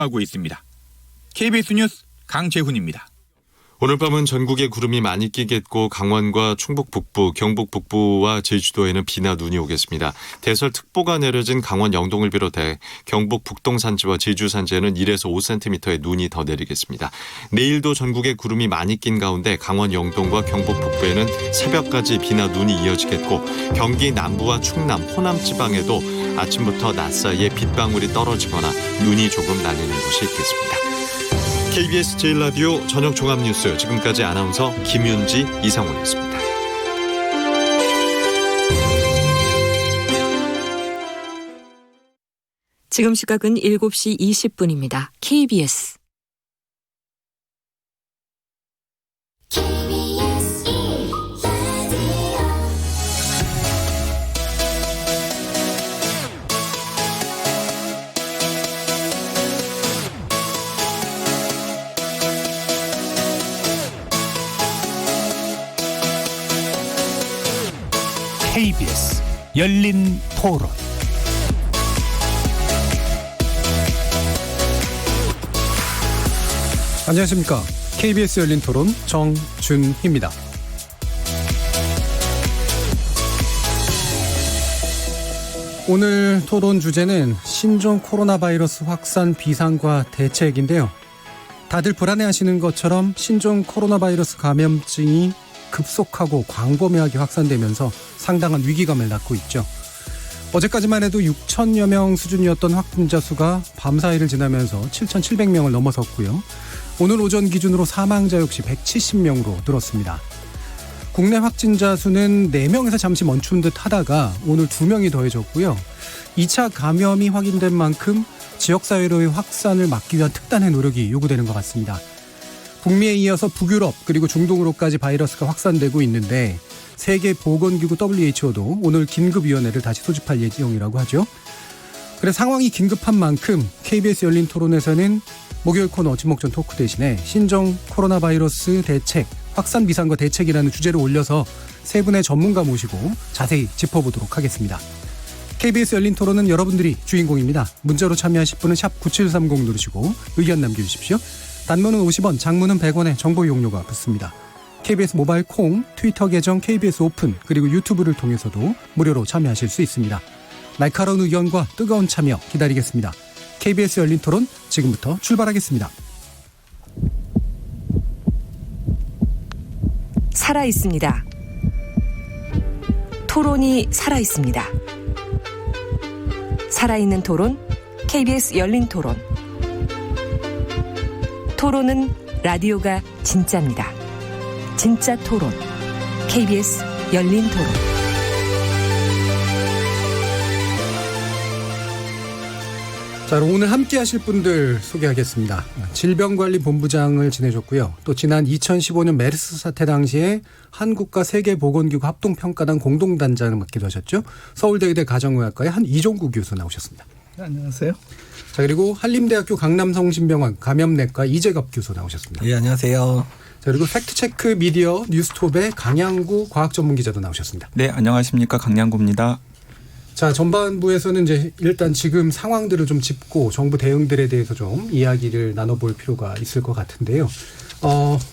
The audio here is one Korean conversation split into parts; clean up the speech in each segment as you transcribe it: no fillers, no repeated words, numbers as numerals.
하고 있습니다. KBS 뉴스 강재훈입니다. 오늘 밤은 전국에 구름이 많이 끼겠고 강원과 충북 북부, 경북 북부와 제주도에는 비나 눈이 오겠습니다. 대설특보가 내려진 강원 영동을 비롯해 경북 북동 산지와 제주 산지에는 1에서 5cm의 눈이 더 내리겠습니다. 내일도 전국에 구름이 많이 낀 가운데 강원 영동과 경북 북부에는 새벽까지 비나 눈이 이어지겠고 경기 남부와 충남, 호남 지방에도 아침부터 낮 사이에 빗방울이 떨어지거나 눈이 조금 날리는 곳이 있겠습니다. KBS 제1라디오 저녁 종합뉴스, 지금까지 아나운서 김윤지, 이상훈이었습니다. 지금 시각은 7시 20분입니다. KBS KBS 열린 토론. 안녕하십니까. KBS 열린 토론 정준희입니다. 오늘 토론 주제는 신종 코로나 바이러스 확산 비상과 대책인데요. 다들 불안해하시는 것처럼 신종 코로나 바이러스 감염증이 급속하고 광범위하게 확산되면서 상당한 위기감을 낳고 있죠. 어제까지만 해도 6천여 명 수준이었던 확진자 수가 밤사이를 지나면서 7,700명을 넘어섰고요. 오늘 오전 기준으로 사망자 역시 170명으로 늘었습니다. 국내 확진자 수는 4명에서 잠시 멈춘 듯 하다가 오늘 2명이 더해졌고요. 2차 감염이 확인된 만큼 지역사회로의 확산을 막기 위한 특단의 노력이 요구되는 것 같습니다. 북미에 이어서 북유럽 그리고 중동으로까지 바이러스가 확산되고 있는데 세계보건기구 WHO도 오늘 긴급위원회를 다시 소집할 예정이라고 하죠. 그래서 상황이 긴급한 만큼 KBS 열린 토론에서는 목요일 코너 지목전 토크 대신에 신종 코로나 바이러스 대책, 확산 비상과 대책이라는 주제를 올려서 세 분의 전문가 모시고 자세히 짚어보도록 하겠습니다. KBS 열린 토론은 여러분들이 주인공입니다. 문자로 참여하실 분은 샵 9730 누르시고 의견 남겨주십시오. 단문은 50원, 장문은 100원의 정보 이용료가 붙습니다. KBS 모바일 콩, 트위터 계정 KBS 오픈, 그리고 유튜브를 통해서도 무료로 참여하실 수 있습니다. 날카로운 의견과 뜨거운 참여 기다리겠습니다. KBS 열린 토론 지금부터 출발하겠습니다. 살아있습니다. 토론이 살아있습니다. 살아있는 토론, KBS 열린 토론. 토론은 라디오가 진짜입니다. 진짜 토론, KBS 열린 토론. 자, 오늘 함께 하실 분들 소개하겠습니다. 질병관리본부장을 지내셨고요. 또 지난 2015년 메르스 사태 당시에 한국과 세계보건기구 합동평가단 공동단장을 맡기도 하셨죠. 서울대의대 가정의학과의 이종구 교수 나오셨습니다. 네, 안녕하세요. 자, 그리고 한림대학교 강남성심병원 감염내과 이재갑 교수 나오셨습니다. 예, 안녕하세요. 자, 그리고 팩트체크 미디어 뉴스톱의 강양구 과학전문기자도 나오셨습니다. 네, 안녕하십니까. 강양구입니다. 자, 전반부에서는 이제 일단 지금 상황들을 좀 짚고 정부 대응들에 대해서 좀 이야기를 나눠볼 필요가 있을 것 같은데요.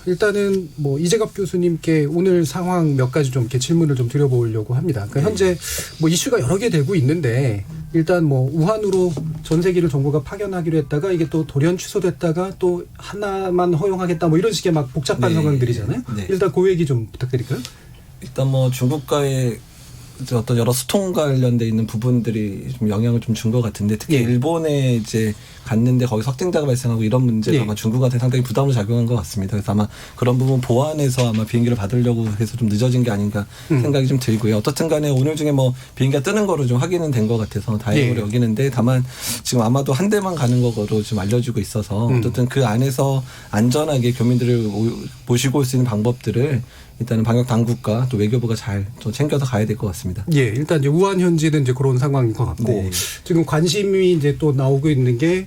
일단은 뭐 이재갑 교수님께 오늘 상황 몇 가지 좀 이렇게 질문을 좀 드려보려고 합니다. 그러니까 현재 뭐 이슈가 여러 개 되고 있는데 일단 뭐 우한으로 전세기를 정부가 파견하기로 했다가 이게 또 돌연 취소됐다가 또 하나만 허용하겠다 뭐 이런 식의 막 복잡한 상황들이잖아요. 네. 일단 그 얘기 좀 부탁드릴까요? 일단 뭐 중국과의 어떤 여러 수통 관련돼 있는 부분들이 좀 영향을 좀 준 것 같은데 특히 예. 일본에 이제 갔는데 거기 확진자가 발생하고 이런 문제가 예. 아마 중국한테 상당히 부담으로 작용한 것 같습니다. 그래서 아마 그런 부분 보완해서 아마 비행기를 받으려고 해서 좀 늦어진 게 아닌가 생각이 좀 들고요. 어떻든 간에 오늘 중에 뭐 비행기가 뜨는 거로 좀 확인은 된 것 같아서 다행으로 예. 여기는데 다만 지금 아마도 한 대만 가는 거로 좀 알려지고 있어서 어쨌든 그 안에서 안전하게 교민들을 모시고 올 수 있는 방법들을 일단은 방역 당국과 또 외교부가 잘 좀 챙겨서 가야 될 것 같습니다. 예, 일단 이제 우한 현지는 이제 그런 상황인 것 같고 네. 지금 관심이 이제 또 나오고 있는 게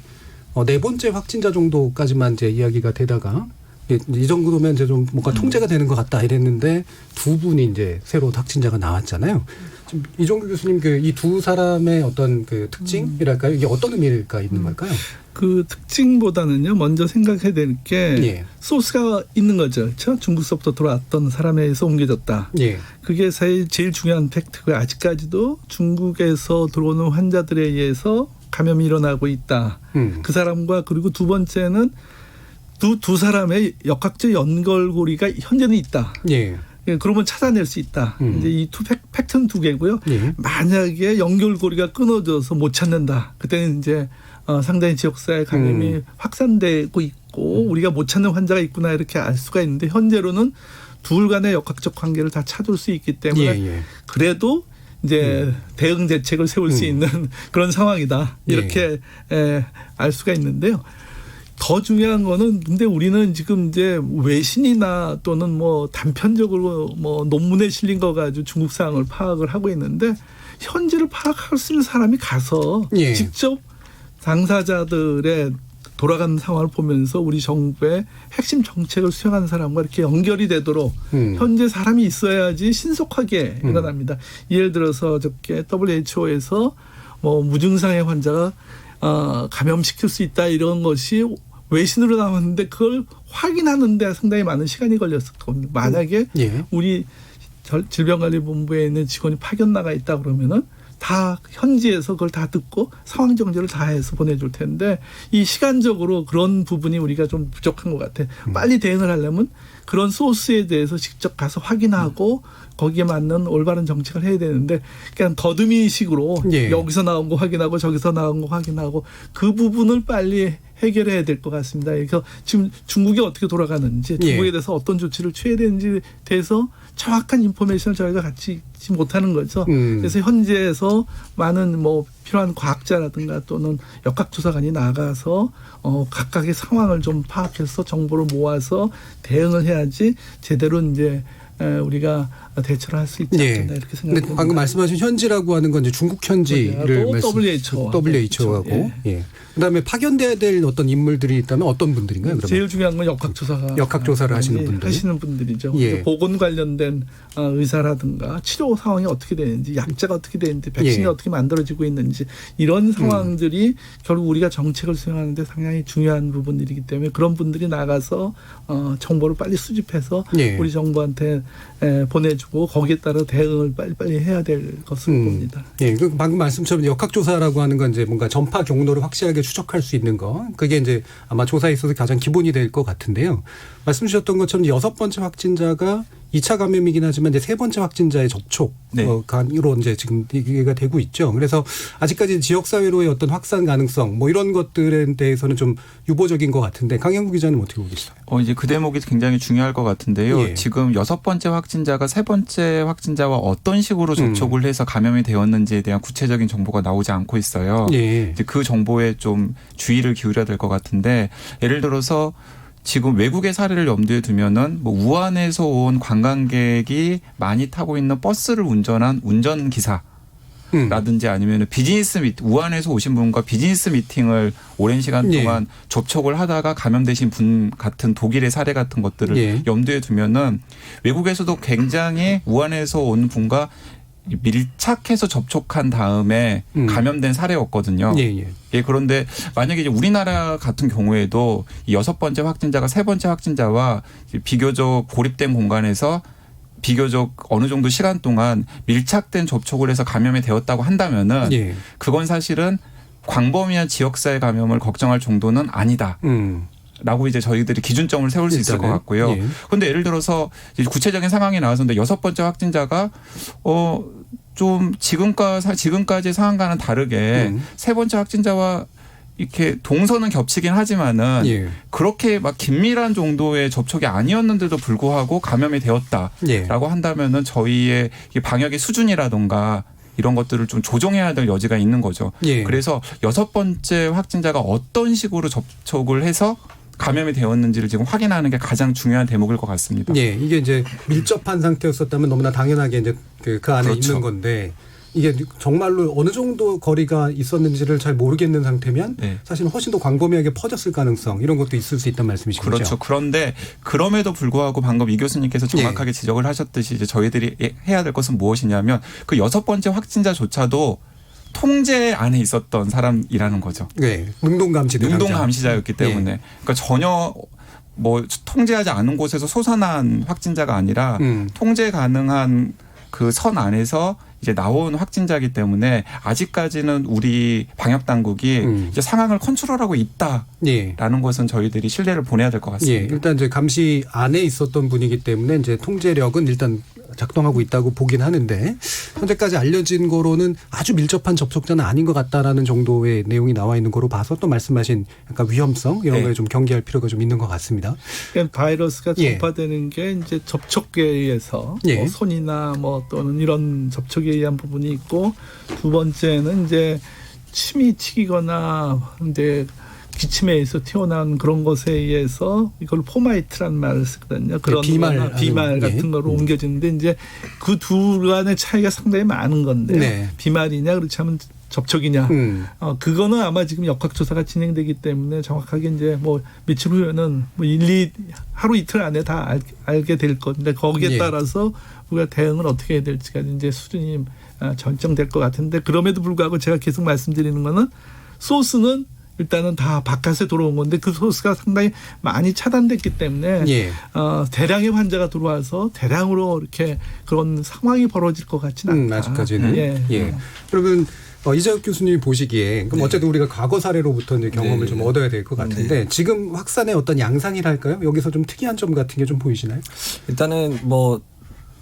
네 번째 확진자 정도까지만 이제 이야기가 되다가 이 정도면 이제 좀 뭔가 통제가 되는 것 같다 이랬는데 두 분이 이제 새로 확진자가 나왔잖아요. 지금 이종규 교수님 그 이 두 사람의 어떤 그 특징이랄까요? 이게 어떤 의미가 있는 걸까요? 그 특징보다는요. 먼저 생각해야 될 게 예. 소스가 있는 거죠. 그렇죠? 중국서부터 들어왔던 사람에 의해서 옮겨졌다. 예. 그게 제일 중요한 팩트고요. 아직까지도 중국에서 들어오는 환자들에 의해서 감염이 일어나고 있다. 그 사람과 그리고 두 번째는 두 사람의 역학적 연결고리가 현재는 있다. 예. 그러면 찾아낼 수 있다. 이제 이 팩트는 두 개고요. 예. 만약에 연결고리가 끊어져서 못 찾는다. 그때는 이제 상당히 지역사회 감염이 확산되고 있고 우리가 못 찾는 환자가 있구나 이렇게 알 수가 있는데 현재로는 둘 간의 역학적 관계를 다 찾을 수 있기 때문에 예. 그래도 이제 대응 대책을 세울 수 있는 그런 상황이다. 이렇게 알 수가 있는데요. 더 중요한 거는 근데 우리는 지금 이제 외신이나 또는 뭐 단편적으로 뭐 논문에 실린 거 가지고 중국 상황을 파악을 하고 있는데 현지를 파악할 수 있는 사람이 가서 예. 직접 당사자들의 돌아가는 상황을 보면서 우리 정부의 핵심 정책을 수행하는 사람과 이렇게 연결이 되도록 현재 사람이 있어야지 신속하게 일어납니다. 예를 들어서 어저께 WHO에서 뭐 무증상의 환자가 감염시킬 수 있다 이런 것이 외신으로 나왔는데 그걸 확인하는데 상당히 많은 시간이 걸렸을 겁니다. 만약에 예. 우리 질병관리본부에 있는 직원이 파견 나가 있다 그러면은 다 현지에서 그걸 다 듣고 상황 정리를 다 해서 보내줄 텐데 이 시간적으로 그런 부분이 우리가 좀 부족한 것 같아요. 빨리 대응을 하려면 그런 소스에 대해서 직접 가서 확인하고 거기에 맞는 올바른 정책을 해야 되는데 그냥 더듬이식으로 예. 여기서 나온 거 확인하고 저기서 나온 거 확인하고 그 부분을 빨리 해결해야 될 것 같습니다. 그래서 지금 중국이 어떻게 돌아가는지 중국에 예. 대해서 어떤 조치를 취해야 되는지에 대해서 정확한 인포메이션을 저희가 갖지 못하는 거죠. 그래서 현지에서 많은 뭐 필요한 과학자라든가 또는 역학조사관이 나가서 각각의 상황을 좀 파악해서 정보를 모아서 대응을 해야지 제대로 이제 우리가 대처를 할 수 있지 않겠나 이렇게 생각합니다. 근데 방금 말씀하신 현지라고 하는 건 이제 중국 현지를 WHO하고 그렇죠. 예. 그다음에 파견돼야 될 어떤 인물들이 있다면 어떤 분들인가요? 그러면? 제일 중요한 건 역학조사를 하시는 분들이죠. 예. 보건 관련된 의사라든가 치료 상황이 어떻게 되는지, 약자가 어떻게 되는지, 백신이 예. 어떻게 만들어지고 있는지 이런 상황들이 결국 우리가 정책을 수행하는데 상당히 중요한 부분들이기 때문에 그런 분들이 나가서 정보를 빨리 수집해서 예. 우리 정부한테 보내주고 거기에 따라 대응을 빨리빨리 해야 될 것으로 봅니다. 예, 그 방금 말씀처럼 역학조사라고 하는 건 이제 뭔가 전파 경로를 확실하게 추적할 수 있는 거. 그게 이제 아마 조사에 있어서 가장 기본이 될 것 같은데요. 말씀 주셨던 것처럼 6번째 확진자가 2차 감염이긴 하지만 이제 3번째 확진자의 접촉 간으로 이제 지금 얘기가 되고 있죠. 그래서 아직까지 지역사회로의 어떤 확산 가능성 뭐 이런 것들에 대해서는 좀 유보적인 것 같은데 강영구 기자는 어떻게 보고 계세요? 이제 그 대목이 굉장히 중요할 것 같은데요. 예. 지금 6번째 확진자가 3번째 확진자와 어떤 식으로 접촉을 해서 감염이 되었는지에 대한 구체적인 정보가 나오지 않고 있어요. 예. 이제 그 정보에 좀 주의를 기울여야 될 것 같은데 예를 들어서 지금 외국의 사례를 염두에 두면은 뭐 우한에서 온 관광객이 많이 타고 있는 버스를 운전한 운전기사 라든지 아니면 우한에서 오신 분과 비즈니스 미팅을 오랜 시간 동안 접촉을 하다가 감염되신 분 같은 독일의 사례 같은 것들을 염두에 두면은 외국에서도 굉장히 우한에서 온 분과 밀착해서 접촉한 다음에 감염된 사례였거든요. 예, 그런데 만약에 이제 우리나라 같은 경우에도 이 6번째 확진자가 3번째 확진자와 비교적 고립된 공간에서 비교적 어느 정도 시간 동안 밀착된 접촉을 해서 감염이 되었다고 한다면은 그건 사실은 광범위한 지역사회 감염을 걱정할 정도는 아니다. 라고 이제 저희들이 기준점을 세울 수 있을 것 같고요. 그런데 예를 들어서 구체적인 상황이 나왔는데 6번째 확진자가 좀 지금까지 상황과는 다르게 3번째 확진자와 이렇게 동선은 겹치긴 하지만은 그렇게 막 긴밀한 정도의 접촉이 아니었는데도 불구하고 감염이 되었다라고 한다면은 저희의 방역의 수준이라든가 이런 것들을 좀 조정해야 될 여지가 있는 거죠. 그래서 6번째 확진자가 어떤 식으로 접촉을 해서 감염이 되었는지를 지금 확인하는 게 가장 중요한 대목일 것 같습니다. 예, 이게 이제 밀접한 상태였었다면 너무나 당연하게 이제 그 안에 있는 건데 이게 정말로 어느 정도 거리가 있었는지를 잘 모르겠는 상태면 사실은 훨씬 더 광범위하게 퍼졌을 가능성 이런 것도 있을 수 있다는 말씀이신 거죠. 그렇죠. 그런데 그럼에도 불구하고 방금 이 교수님께서 정확하게 지적을 하셨듯이 이제 저희들이 해야 될 것은 무엇이냐면 그 6번째 확진자조차도 통제 안에 있었던 사람이라는 거죠. 네, 능동 감시 능동 감시자였기 때문에 그러니까 전혀 뭐 통제하지 않은 곳에서 솟아난 확진자가 아니라 통제 가능한 그 선 안에서 이제 나온 확진자이기 때문에 아직까지는 우리 방역 당국이 이제 상황을 컨트롤하고 있다라는 것은 저희들이 신뢰를 보내야 될 것 같습니다. 예, 일단 이제 감시 안에 있었던 분이기 때문에 이제 통제력은 일단 작동하고 있다고 보긴 하는데 현재까지 알려진 거로는 아주 밀접한 접촉자는 아닌 것 같다라는 정도의 내용이 나와 있는 거로 봐서 또 말씀하신 약간 위험성 이런 거에 좀 경계할 필요가 좀 있는 것 같습니다. 그러니까 바이러스가 전파되는 게 이제 접촉에 의해서 뭐 손이나 뭐 또는 이런 접촉에 의한 부분이 있고 두 번째는 이제 침이 튀기거나 이제 기침에 의해서 튀어나온 그런 것에 의해서 이걸 포마이트라는 말을 쓰거든요. 그런 비말 같은 거로 옮겨지는데 이제 그 두 간의 차이가 상당히 많은 건데 비말이냐 그렇지 않으면 접촉이냐. 그거는 아마 지금 역학조사가 진행되기 때문에 정확하게 이제 뭐 며칠 후에는 뭐 하루 이틀 안에 다 알게 될 건데 거기에 따라서 우리가 대응을 어떻게 해야 될지가 이제 수준이 결정될 것 같은데 그럼에도 불구하고 제가 계속 말씀드리는 거는 소스는 일단은 다 바깥에 들어온 건데 그 소스가 상당히 많이 차단됐기 때문에 대량의 환자가 들어와서 대량으로 이렇게 그런 상황이 벌어질 것 같지는 않다. 아직까지는. 그러면 이재욱 교수님이 보시기에 그럼 어쨌든 우리가 과거 사례로부터 이제 경험을 좀 얻어야 될 것 같은데 지금 확산의 어떤 양상이랄까요? 여기서 좀 특이한 점 같은 게 좀 보이시나요? 일단은 뭐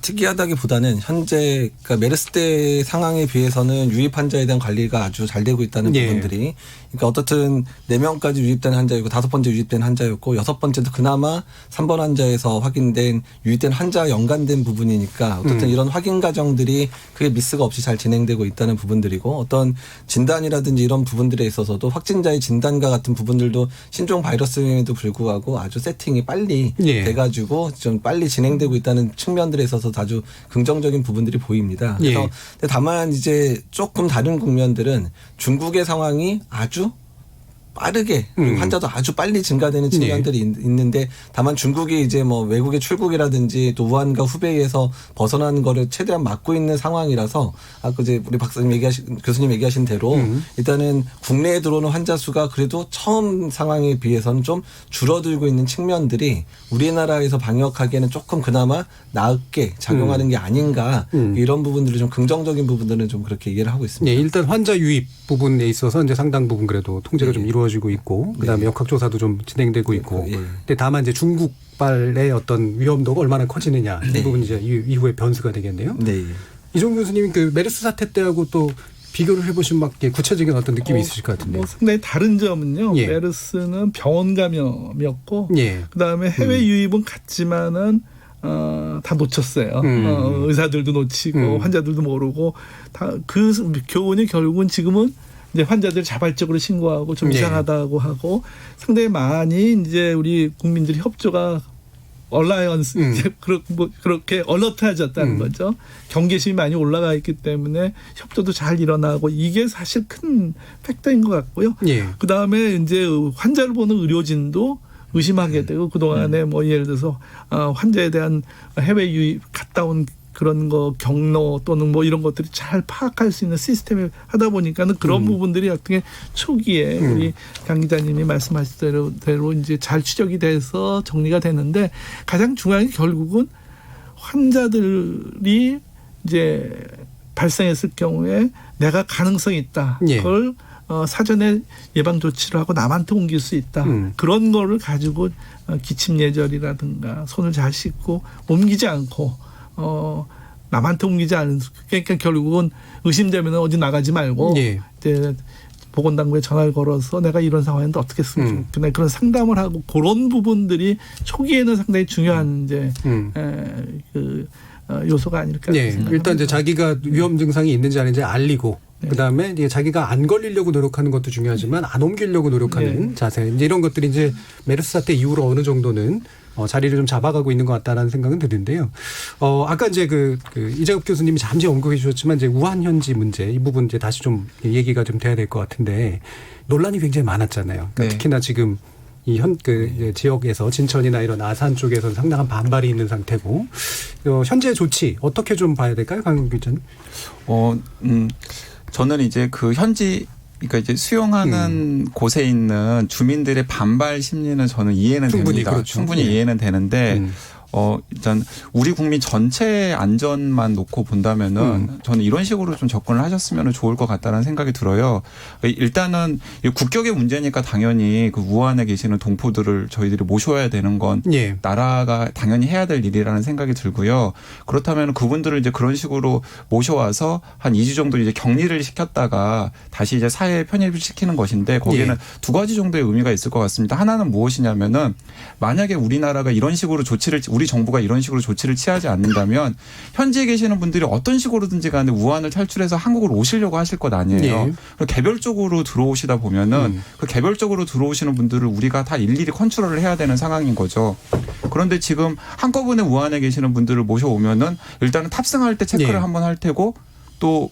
특이하다기보다는 현재 그러니까 메르스 때 상황에 비해서는 유입 환자에 대한 관리가 아주 잘 되고 있다는 부분들이 그러니까 어떻든 4명까지 유입된 환자이고 5번째 유입된 환자였고 6번째도 그나마 3번 환자에서 확인된 유입된 환자와 연관된 부분이니까 어쨌든 이런 확인 과정들이 크게 미스가 없이 잘 진행되고 있다는 부분들이고 어떤 진단이라든지 이런 부분들에 있어서도 확진자의 진단과 같은 부분들도 신종 바이러스임에도 불구하고 아주 세팅이 빨리 돼가지고 좀 빨리 진행되고 있다는 측면들에 있어서 아주 긍정적인 부분들이 보입니다. 그래서 다만 이제 조금 다른 국면들은 중국의 상황이 아주 빠르게 환자도 아주 빨리 증가되는 측면들이 있는데 다만 중국이 이제 뭐 외국의 출국이라든지 또 우한과 후베이에서 벗어나는 거를 최대한 막고 있는 상황이라서 아까 이제 우리 교수님 얘기하신 대로 일단은 국내에 들어오는 환자 수가 그래도 처음 상황에 비해서는 좀 줄어들고 있는 측면들이 우리나라에서 방역하기에는 조금 그나마 나을게 작용하는 게 아닌가 이런 부분들을 좀 긍정적인 부분들은 좀 그렇게 이해를 하고 있습니다. 일단 환자 유입 부분에 있어서 이제 상당 부분 그래도 통제가 좀 이루어지고 있고 그다음에 역학조사도 좀 진행되고 있고 근데 다만 이제 중국발의 어떤 위험도가 얼마나 커지느냐 이 부분 이제 이후에 변수가 되겠네요. 이종 교수님이 그 메르스 사태 때하고 또 비교를 해보신 막 구체적인 어떤 느낌이 있으실 것 같은데. 상당히 다른 점은요. 메르스는 병원 감염이었고 그다음에 해외 유입은 같지만은 다 놓쳤어요. 의사들도 놓치고 환자들도 모르고 다 그 교훈이 결국은 지금은 이제 환자들 자발적으로 신고하고 좀 이상하다고 하고 상당히 많이 이제 우리 국민들이 협조가 얼라이언스 이제 그렇게 얼러트해졌다는 거죠. 경계심이 많이 올라가 있기 때문에 협조도 잘 일어나고 이게 사실 큰 팩터인 것 같고요. 그 다음에 이제 환자를 보는 의료진도 의심하게 되고 그동안에 뭐 예를 들어서 환자에 대한 해외 유입 갔다 온 그런 거 경로 또는 뭐 이런 것들이 잘 파악할 수 있는 시스템을 하다 보니까는 그런 부분들이 어떻게 초기에 우리 강 기자님이 말씀하신 대로 이제 잘 추적이 돼서 정리가 됐는데 가장 중요한 게 결국은 환자들이 이제 발생했을 경우에 내가 가능성이 있다. 그걸 사전에 예방 조치를 하고 남한테 옮길 수 있다. 그런 거를 가지고 기침 예절이라든가 손을 잘 씻고 옮기지 않고 남한테 옮기지 않은 그러니까 결국은 의심되면 어디 나가지 말고 이제 보건당국에 전화를 걸어서 내가 이런 상황인데 어떻게 쓰면 좋겠나 그런 상담을 하고 그런 부분들이 초기에는 상당히 중요한 이제 요소가 아닐까 생각합니다. 일단 이제 자기가 위험 증상이 있는지 아닌지 알리고 그다음에 이제 자기가 안 걸리려고 노력하는 것도 중요하지만 안 옮기려고 노력하는 자세 이제 이런 것들이 이제 메르스 사태 이후로 어느 정도는 자리를 좀 잡아가고 있는 것 같다라는 생각은 드는데요. 아까 이제 그 이재욱 교수님이 잠시 언급해 주셨지만 이제 우한 현지 문제 이 부분 이제 다시 좀 얘기가 좀 돼야 될 것 같은데 논란이 굉장히 많았잖아요. 그러니까 특히나 지금 이 지역에서 진천이나 이런 아산 쪽에서는 상당한 반발이 있는 상태고 현재 조치 어떻게 좀 봐야 될까요, 강 기자님? 저는 이제 그 현지 그러니까 이제 수용하는 곳에 있는 주민들의 반발 심리는 저는 이해는 충분히 됩니다. 그렇죠. 충분히 예. 이해는 되는데 일단 우리 국민 전체 안전만 놓고 본다면은 저는 이런 식으로 좀 접근을 하셨으면 좋을 것 같다는 생각이 들어요. 일단은 국격의 문제니까 당연히 그 우한에 계시는 동포들을 저희들이 모셔야 되는 건 예. 나라가 당연히 해야 될 일이라는 생각이 들고요. 그렇다면 그분들을 이제 그런 식으로 모셔와서 한 2주 정도 이제 격리를 시켰다가 다시 이제 사회에 편입을 시키는 것인데 거기에는 예. 두 가지 정도의 의미가 있을 것 같습니다. 하나는 무엇이냐면은 만약에 우리나라가 이런 식으로 우리 정부가 이런 식으로 조치를 취하지 않는다면 현지에 계시는 분들이 어떤 식으로든지 간에 우한을 탈출해서 한국으로 오시려고 하실 것 아니에요. 예. 그리고 개별적으로 들어오시다 보면은 그 개별적으로 들어오시는 분들을 우리가 다 일일이 컨트롤을 해야 되는 상황인 거죠. 그런데 지금 한꺼번에 우한에 계시는 분들을 모셔오면은 일단은 탑승할 때 체크를 예. 한번 할 테고 또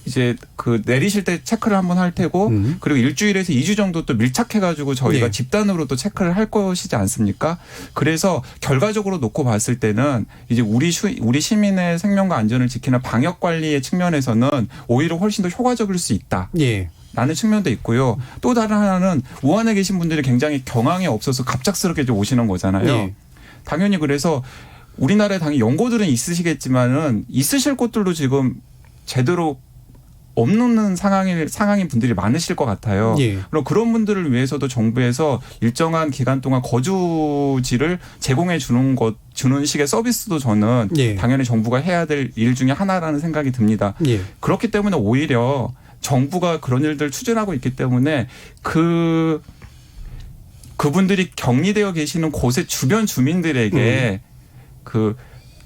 이제 그 내리실 때 체크를 한번 할 테고 그리고 일주일에서 2주 정도 또 밀착해가지고 저희가 예. 집단으로 또 체크를 할 것이지 않습니까? 그래서 결과적으로 놓고 봤을 때는 이제 우리 시민의 생명과 안전을 지키는 방역 관리의 측면에서는 오히려 훨씬 더 효과적일 수 있다. 예. 라는 측면도 있고요. 또 다른 하나는 우한에 계신 분들이 굉장히 경황이 없어서 갑작스럽게 좀 오시는 거잖아요. 예. 당연히 그래서 우리나라에 당연히 연고들은 있으시겠지만은 있으실 곳들도 지금 제대로 없는 상황인 분들이 많으실 것 같아요. 예. 그럼 그런 분들을 위해서도 정부에서 일정한 기간 동안 거주지를 제공해 주는 식의 서비스도 저는 예. 당연히 정부가 해야 될 일 중에 하나라는 생각이 듭니다. 예. 그렇기 때문에 오히려 정부가 그런 일들을 추진하고 있기 때문에 그분들이 격리되어 계시는 곳의 주변 주민들에게 그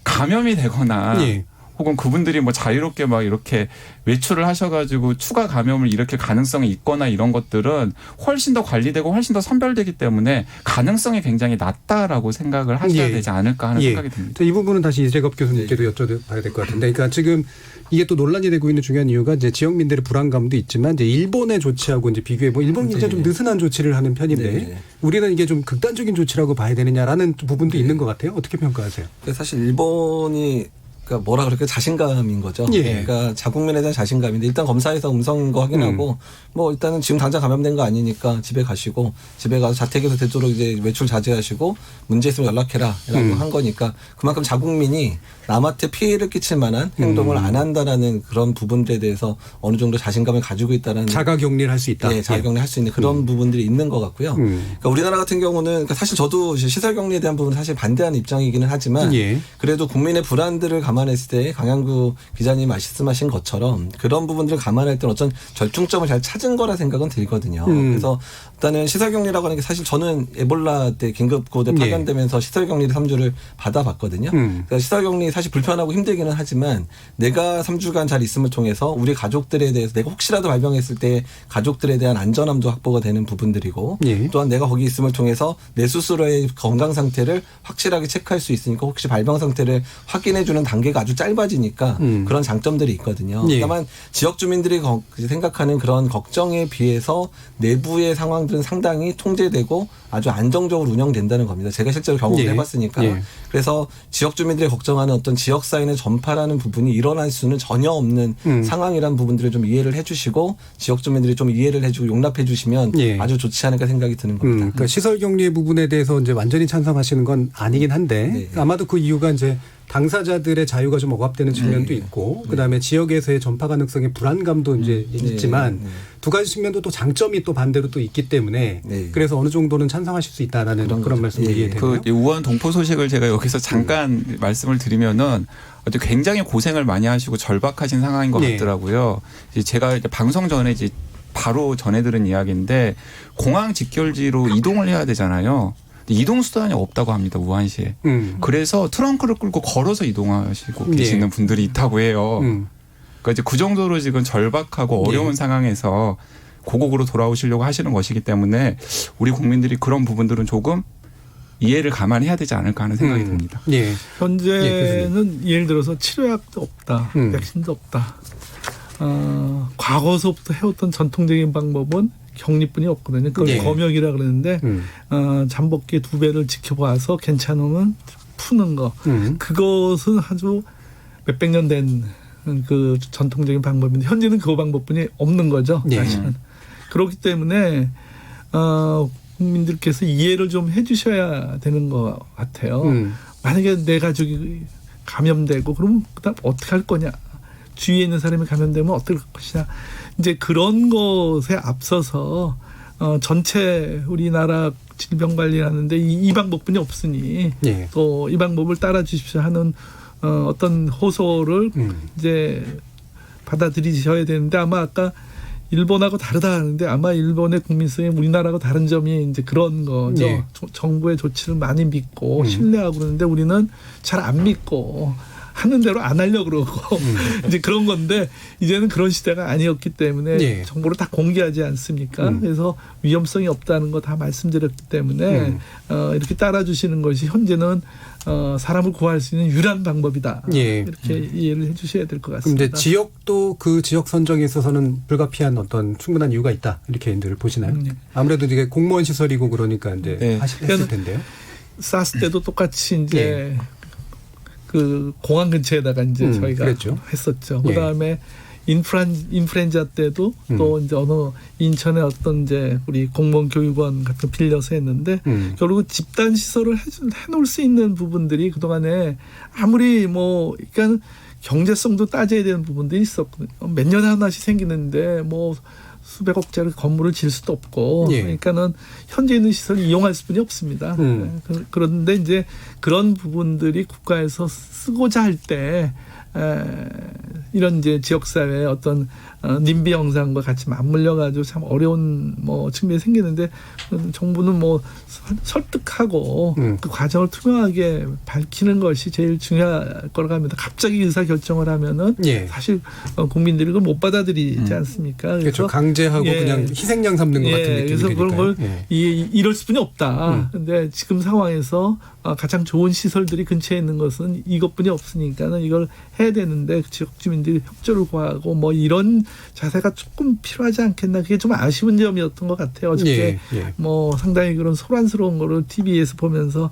감염이 되거나 예. 혹은 그분들이 뭐 자유롭게 막 이렇게 외출을 하셔가지고 추가 감염을 일으킬 가능성이 있거나 이런 것들은 훨씬 더 관리되고 훨씬 더 선별되기 때문에 가능성이 굉장히 낮다라고 생각을 하셔야 예. 되지 않을까 하는 예. 생각이 듭니다. 이 부분은 다시 이재갑 교수님께도 여쭤봐야 될 것 같은데, 그러니까 지금 이게 또 논란이 되고 있는 중요한 이유가 이제 지역민들의 불안감도 있지만 이제 일본의 조치하고 이제 비교해 보면 일본은 굉장히 좀 느슨한 조치를 하는 편인데 네. 우리는 이게 좀 극단적인 조치라고 봐야 되느냐라는 부분도 있는 것 같아요. 어떻게 평가하세요? 사실 일본이 그러니까 뭐라 그럴까 자신감인 거죠. 예. 그러니까 자국민에 대한 자신감인데 일단 검사에서 음성인 거 확인하고 뭐 일단은 지금 당장 감염된 거 아니니까 집에 가시고 집에 가서 자택에서 되도록 이제 외출 자제하시고 문제 있으면 연락해라라고 한 거니까 그만큼 자국민이 남한테 피해를 끼칠 만한 행동을 안 한다라는 그런 부분들에 대해서 어느 정도 자신감을 가지고 있다는 자가격리를 할 수 있다. 네, 자가격리 할 수 있는 그런 부분들이 있는 것 같고요. 그러니까 우리나라 같은 경우는 그러니까 사실 저도 시설격리에 대한 부분은 사실 반대하는 입장이기는 하지만 예. 그래도 국민의 불안들을 감안했을 때 강양구 기자님 말씀하신 것처럼 그런 부분들을 감안할 때는 어떤 절충점을 잘 찾은 거라 생각은 들거든요. 그래서 일단은 시설격리라고 하는 게 사실 저는 에볼라 때 긴급고대 파견되면서 시설격리를 3주를 받아봤거든요. 그러니까 시설격리 사실 불편하고 힘들기는 하지만 내가 3주간 잘 있음을 통해서 우리 가족들에 대해서 내가 혹시라도 발병했을 때 가족들에 대한 안전함도 확보가 되는 부분들이고 예. 또한 내가 거기 있음을 통해서 내 스스로의 건강 상태를 확실하게 체크할 수 있으니까 혹시 발병 상태를 확인해 주는 단계가 아주 짧아지니까 그런 장점들이 있거든요. 예. 다만 지역 주민들이 생각하는 그런 걱정에 비해서 내부의 상황들은 상당히 통제되고 아주 안정적으로 운영된다는 겁니다. 제가 실제로 경험을 예. 해봤으니까. 예. 그래서 지역 주민들이 걱정하는 어떤 지역 사회의 전파라는 부분이 일어날 수는 전혀 없는 상황이라는 부분들을 좀 이해를 해주시고 지역 주민들이 좀 이해를 해주고 용납해 주시면 예. 아주 좋지 않을까 생각이 드는 겁니다. 그러니까 시설격리 부분에 대해서 이제 완전히 찬성하시는 건 아니긴 한데 네. 아마도 그 이유가 이제 당사자들의 자유가 좀 억압되는 측면도 있고 그다음에 지역에서의 전파 가능성의 불안감도 이제 있지만 두 가지 측면도 또 장점이 또 반대로 또 있기 때문에 그래서 어느 정도는 찬성하실 수 있다라는 그런 말씀을 이해되고요. 그 우한 동포 소식을 제가 여기서 잠깐 말씀을 드리면은 어제 굉장히 고생을 많이 하시고 절박하신 상황인 것 같더라고요. 이제 제가 이제 방송 전에 이제 바로 전해 들은 이야기인데 공항 직결지로 이동을 해야 되잖아요. 이동 수단이 없다고 합니다. 우한시에. 그래서 트렁크를 끌고 걸어서 이동하시고 계시는 분들이 있다고 해요. 그러니까 이제 그 정도로 지금 절박하고 어려운 상황에서 고국으로 돌아오시려고 하시는 것이기 때문에 우리 국민들이 그런 부분들은 조금 이해를 감안해야 되지 않을까 하는 생각이 듭니다. 예. 현재는 예를 들어서 치료약도 없다. 백신도 없다. 과거서부터 해왔던 전통적인 방법은 격리뿐이 없거든요. 그걸 검역이라 그러는데 잠복기 2배를 지켜봐서 괜찮으면 푸는 거. 그것은 아주 몇백 년 된 그 전통적인 방법인데 현재는 그 방법뿐이 없는 거죠. 예. 사실은. 그렇기 때문에 국민들께서 이해를 좀 해주셔야 되는 것 같아요. 만약에 내 가족이 감염되고 그러면 그다음 어떻게 할 거냐? 주위에 있는 사람이 감염되면 어떻게 할 것이냐? 이제 그런 것에 앞서서 전체 우리나라 질병관리하는데 이 방법뿐이 없으니 예. 또 이 방법을 따라 주십시오 하는 어떤 호소를 이제 받아들이셔야 되는데 아마 아까 일본하고 다르다 하는데 아마 일본의 국민성이 우리나라하고 다른 점이 이제 그런 거죠. 예. 정부의 조치를 많이 믿고 신뢰하고 그러는데 우리는 잘 안 믿고 하는 대로 안 하려고 그러고 이제 그런 건데 이제는 그런 시대가 아니었기 때문에 예. 정보를 다 공개하지 않습니까? 그래서 위험성이 없다는 거 다 말씀드렸기 때문에 이렇게 따라주시는 것이 현재는 사람을 구할 수 있는 유일한 방법이다. 예. 이렇게 이해를 해주셔야 될 것 그럼 같습니다. 이제 지역도 그 지역 선정에 있어서는 불가피한 어떤 충분한 이유가 있다 이렇게 늘 보시나요? 네. 아무래도 이게 공무원 시설이고 그러니까 이제 네. 했을 텐데요. 사스 때도 똑같이 이제 그 공항 근처에다가 이제 저희가 그랬죠. 했었죠. 예. 그다음에 인프루엔자 때도 또 이제 어느 인천의 어떤 이제 우리 공무원 교육원 같은 거 빌려서 했는데 결국 집단 시설을 해놓을 수 있는 부분들이 그동안에 아무리 뭐 그러니까 경제성도 따져야 되는 부분들이 있었거든요. 몇 년에 하나씩 생기는데 뭐 수백억짜리 건물을 질 수도 없고 예. 그러니까는 현재 있는 시설을 이용할 수뿐이 없습니다. 그런데 이제 그런 부분들이 국가에서 쓰고자 할 때 이런 이제 지역사회의 어떤 님비 현상과 같이 맞물려 가지고 참 어려운 뭐 측면이 생기는데 정부는 뭐 설득하고 그 과정을 투명하게 밝히는 것이 제일 중요할 거라고 합니다. 갑자기 의사 결정을 하면은 예. 사실 국민들이 그걸 못 받아들이지 않습니까? 그래서 그렇죠. 강제하고 예. 그냥 희생양 삼는 것 같은 느낌이 그래서 드니까요. 그런 걸 예. 이럴 수뿐이 없다. 근데 지금 상황에서 가장 좋은 시설들이 근처에 있는 것은 이것뿐이 없으니까는 이걸 해야 되는데 지역 주민들이 협조를 구하고 뭐 이런 자세가 조금 필요하지 않겠나. 그게 좀 아쉬운 점이었던 것 같아요. 어저께 예. 뭐 상당히 그런 소란스러운 거를 TV에서 보면서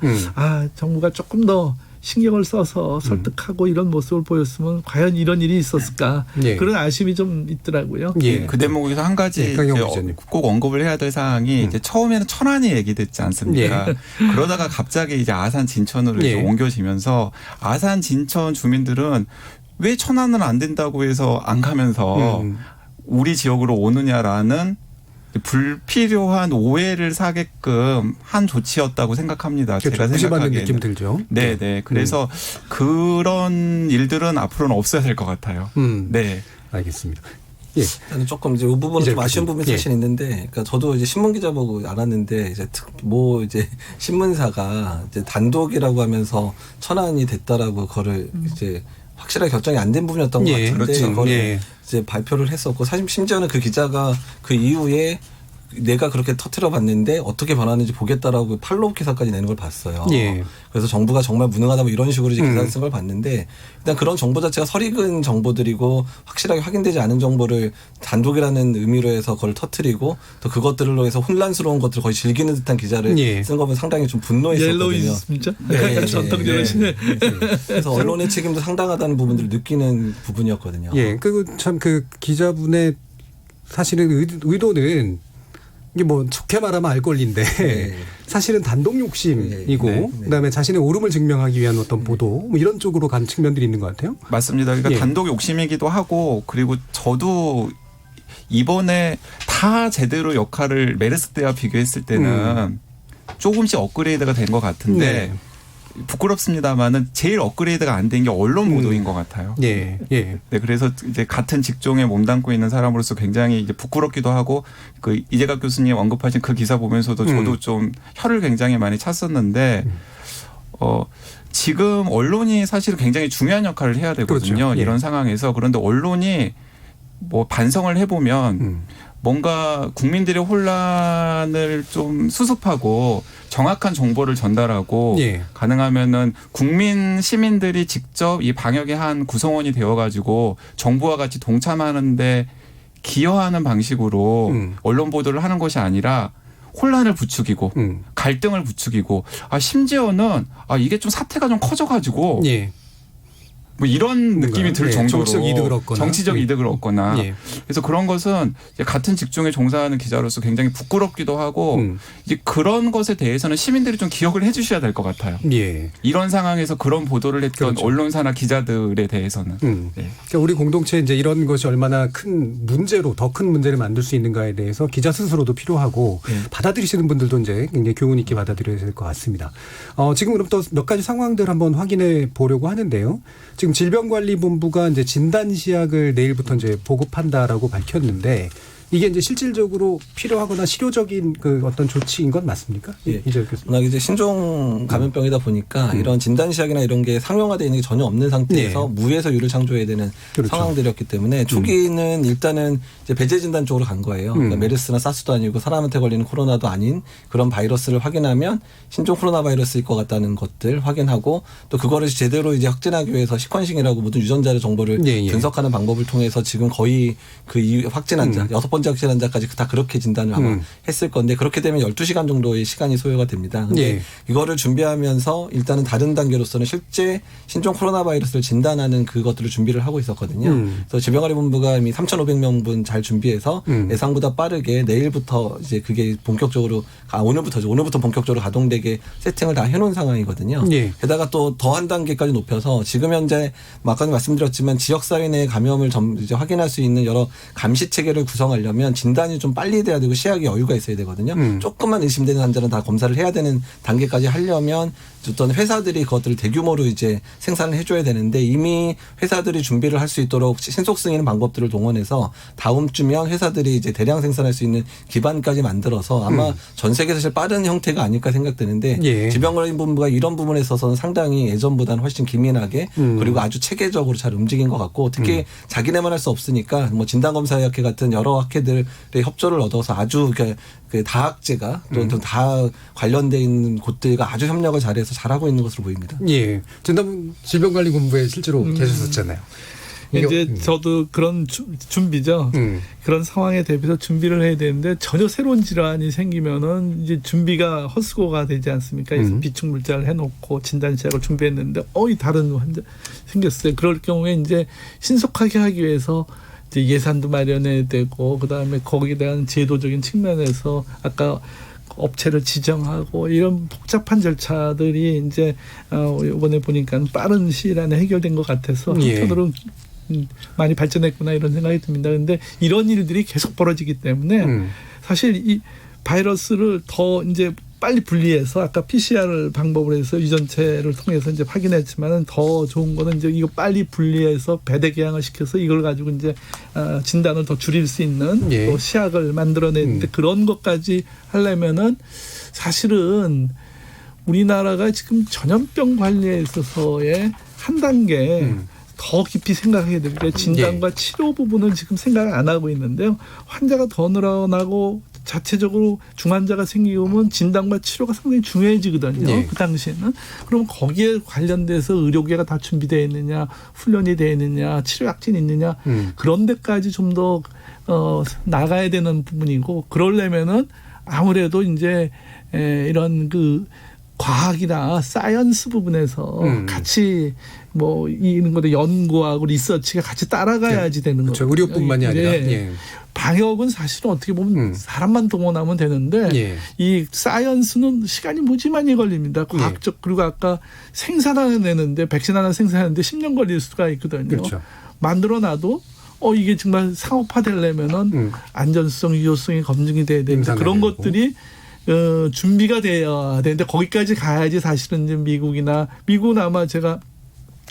정부가 조금 더 신경을 써서 설득하고 이런 모습을 보였으면 과연 이런 일이 있었을까. 예. 그런 아쉬움이 좀 있더라고요. 예. 그 대목에서 한 가지 예, 강영호 이제 기자님. 꼭 언급을 해야 될 사항이 이제 처음에는 천안이 얘기됐지 않습니까? 예. 그러다가 갑자기 이제 아산 진천으로 이제 예. 옮겨지면서 아산 진천 주민들은 왜 천안은 안 된다고 해서 안 가면서 우리 지역으로 오느냐라는 불필요한 오해를 사게끔 한 조치였다고 생각합니다. 제가 무시받는 생각하기에는. 느낌 들죠. 네. 그래서 그런 일들은 앞으로는 없어야 될 것 같아요. 네. 알겠습니다. 예. 저는 조금 이제 이 부분은 이제 좀 아쉬운 그- 부분이 사실 있는데, 그러니까 저도 이제 신문 기자 보고 알았는데 이제 이제 신문사가 이제 단독이라고 하면서 천안이 됐다라고 그거를 이제 확실하게 결정이 안 된 부분이었던 것 예, 같은데 그렇죠. 그걸 예. 이제 발표를 했었고 사실 심지어는 그 기자가 그 이후에 내가 그렇게 터트려 봤는데 어떻게 변하는지 보겠다라고 팔로우 기사까지 내는 걸 봤어요. 예. 그래서 정부가 정말 무능하다 뭐 이런 식으로 이제 기사를 쓴 걸 봤는데 일단 그런 정보 자체가 설익은 정보들이고 확실하게 확인되지 않은 정보를 단독이라는 의미로 해서 그걸 터트리고 또 그것들로 해서 혼란스러운 것들을 거의 즐기는 듯한 기자를 예. 쓴 거면 상당히 좀 분노했었거든요. 옐로이즘이죠. 네, 전통적으로 네. 그래서 언론의 책임도 상당하다는 부분들을 느끼는 부분이었거든요. 예. 그리고 참 그 기자분의 사실은 의도는 이게 뭐 좋게 말하면 알 권리인데 네. 사실은 단독 욕심이고 네. 그다음에 자신의 옳음을 증명하기 위한 어떤 보도 뭐 이런 쪽으로 간 측면들이 있는 것 같아요. 맞습니다. 그러니까 예. 단독 욕심이기도 하고 그리고 저도 이번에 다 제대로 역할을 메르스 때와 비교했을 때는 조금씩 업그레이드가 된 것 같은데 부끄럽습니다만은 제일 업그레이드가 안 된 게 언론 보도인 것 같아요. 예. 예. 네, 그래서 이제 같은 직종에 몸담고 있는 사람으로서 굉장히 이제 부끄럽기도 하고 그 이재갑 교수님 언급하신 그 기사 보면서도 저도 좀 혀를 굉장히 많이 찼었는데 지금 언론이 사실 굉장히 중요한 역할을 해야 되거든요. 그렇죠. 예. 이런 상황에서. 그런데 언론이 뭐 반성을 해보면 뭔가 국민들의 혼란을 좀 수습하고 정확한 정보를 전달하고 예. 가능하면은 국민 시민들이 직접 이 방역의 한 구성원이 되어가지고 정부와 같이 동참하는데 기여하는 방식으로 언론 보도를 하는 것이 아니라 혼란을 부추기고 갈등을 부추기고 심지어는 이게 좀 사태가 좀 커져가지고 예. 뭐 이런 느낌이 들 정도로 정치적 이득을 얻거나. 정치적 이득을 얻거나 예. 그래서 그런 것은 이제 같은 직종에 종사하는 기자로서 굉장히 부끄럽기도 하고 이제 그런 것에 대해서는 시민들이 좀 기억을 해 주셔야 될 것 같아요. 예. 이런 상황에서 그런 보도를 했던 그렇죠. 언론사나 기자들에 대해서는. 네. 그러니까 우리 공동체 이제 이런 것이 얼마나 큰 문제로 더 큰 문제를 만들 수 있는가에 대해서 기자 스스로도 필요하고 받아들이시는 분들도 이제 굉장히 교훈 있게 받아들여야 될 것 같습니다. 지금 그럼 또 몇 가지 상황들 한번 확인해 보려고 하는데요. 지금 질병관리본부가 이제 진단시약을 내일부터 이제 보급한다라고 밝혔는데 이게 이제 실질적으로 필요하거나 실효적인 그 어떤 조치인 건 맞습니까? 예. 이제 교수님. 워낙 이제 신종 감염병이다 보니까 이런 진단시약이나 이런 게 상용화되어 있는 게 전혀 없는 상태에서 무에서 유를 창조해야 되는 그렇죠. 상황들이었기 때문에 초기는 일단은 이제 배제 진단 쪽으로 간 거예요. 그러니까 메르스나 사스도 아니고 사람한테 걸리는 코로나도 아닌 그런 바이러스를 확인하면 신종 코로나 바이러스일 것 같다는 것들 확인하고 또 그거를 제대로 이제 확진하기 위해서 시퀀싱이라고 모든 유전자 정보를 분석하는 방법을 통해서 지금 거의 그 확진 환자 6번째 확진 환자까지 다 그렇게 진단을 아마 했을 건데 그렇게 되면 12시간 정도의 시간이 소요가 됩니다. 근데 이거를 준비하면서 일단은 다른 단계로서는 실제 신종 코로나 바이러스를 진단하는 그것들을 준비를 하고 있었거든요. 그래서 질병관리본부가 이미 3,500명분 잘 준비해서 예상보다 빠르게 내일부터 이제 그게 본격적으로 오늘부터 본격적으로 가동되게 세팅을 다 해놓은 상황이거든요. 게다가 또 더 한 단계까지 높여서 지금 현재 아까 말씀드렸지만 지역사회 내 감염을 이제 확인할 수 있는 여러 감시 체계를 구성하려면 진단이 좀 빨리 돼야 되고 시약에 여유가 있어야 되거든요. 조금만 의심되는 환자는 다 검사를 해야 되는 단계까지 하려면 어떤 회사들이 그것들을 대규모로 이제 생산을 해줘야 되는데 이미 회사들이 준비를 할 수 있도록 신속 승인 방법들을 동원해서 다음 주면 회사들이 이제 대량 생산할 수 있는 기반까지 만들어서 아마 전 세계에서 제일 빠른 형태가 아닐까 생각되는데 질병관리본부가 이런 부분에 있어서는 상당히 예전보다는 훨씬 기민하게 그리고 아주 체계적으로 잘 움직인 것 같고 특히 자기네만 할 수 없으니까 뭐 진단검사학회 같은 여러 학회들의 협조를 얻어서 아주 그 다학제가 또 다 관련돼 있는 곳들과 아주 협력을 잘해서 잘하고 있는 것으로 보입니다. 예. 전담 질병관리본부에 실제로 계셨었잖아요. 이제 저도 그런 준비죠. 그런 상황에 대비해서 준비를 해야 되는데 전혀 새로운 질환이 생기면은 이제 준비가 헛수고가 되지 않습니까? 그래서 비축 물자를 해놓고 진단시약을 준비했는데 이 다른 환자 생겼어요. 그럴 경우에 이제 신속하게 하기 위해서 이제 예산도 마련해야 되고 그다음에 거기에 대한 제도적인 측면에서 아까 업체를 지정하고 이런 복잡한 절차들이 이제 이번에 보니까 빠른 시일 안에 해결된 것 같아서 한편으로는 많이 발전했구나 이런 생각이 듭니다. 그런데 이런 일들이 계속 벌어지기 때문에 사실 이 바이러스를 더 이제 빨리 분리해서 아까 PCR 방법으로 해서 유전체를 통해서 이제 확인했지만은 더 좋은 거는 이제 이거 빨리 분리해서 배대 개양을 시켜서 이걸 가지고 이제 진단을 더 줄일 수 있는 또 시약을 만들어내는데 그런 것까지 하려면은 사실은 우리나라가 지금 전염병 관리에 있어서의 한 단계 더 깊이 생각해야 됩니다. 진단과 치료 부분은 지금 생각을 안 하고 있는데요. 환자가 더 늘어나고 자체적으로 중환자가 생기면 진단과 치료가 상당히 중요해지거든요. 그 당시에는. 그럼 거기에 관련돼서 의료계가 다 준비되어 있느냐, 훈련이 되어 있느냐, 치료약진이 있느냐 그런 데까지 좀 더 나가야 되는 부분이고 그러려면은 아무래도 이제 이런 그 과학이나 사이언스 부분에서 같이 뭐 이런 거를 연구하고 리서치가 같이 따라가야지 되는 거죠. 의료뿐만이 아니라. 방역은 사실은 어떻게 보면 사람만 동원하면 되는데 이 사이언스는 시간이 무지만이 걸립니다. 과학적 그리고 아까 생산해내는데 백신 하나 생산하는데 10년 걸릴 수가 있거든요. 그렇죠. 만들어놔도 이게 정말 상업화되려면은 안전성, 유효성이 검증이 돼야 되는데 그런 되고. 것들이 준비가 돼야 되는데 거기까지 가야지 사실은 이제 미국은 아마 제가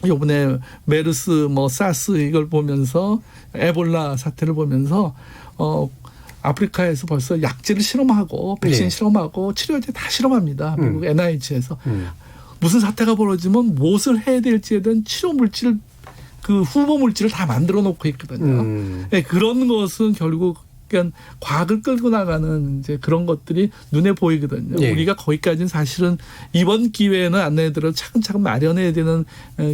이번에 메르스 뭐 사스 이걸 보면서 에볼라 사태를 보면서 아프리카에서 벌써 약제를 실험하고 백신 실험하고 치료제 다 실험합니다. 미국 NIH에서 무슨 사태가 벌어지면 무엇을 해야 될지에 대한 치료 물질 그 후보 물질을 다 만들어 놓고 있거든요. 그런 것은 결국 그러니까 과학을 끌고 나가는 이제 그런 것들이 눈에 보이거든요. 우리가 거기까지는 사실은 이번 기회에는 안 내더라도 차근차근 마련해야 되는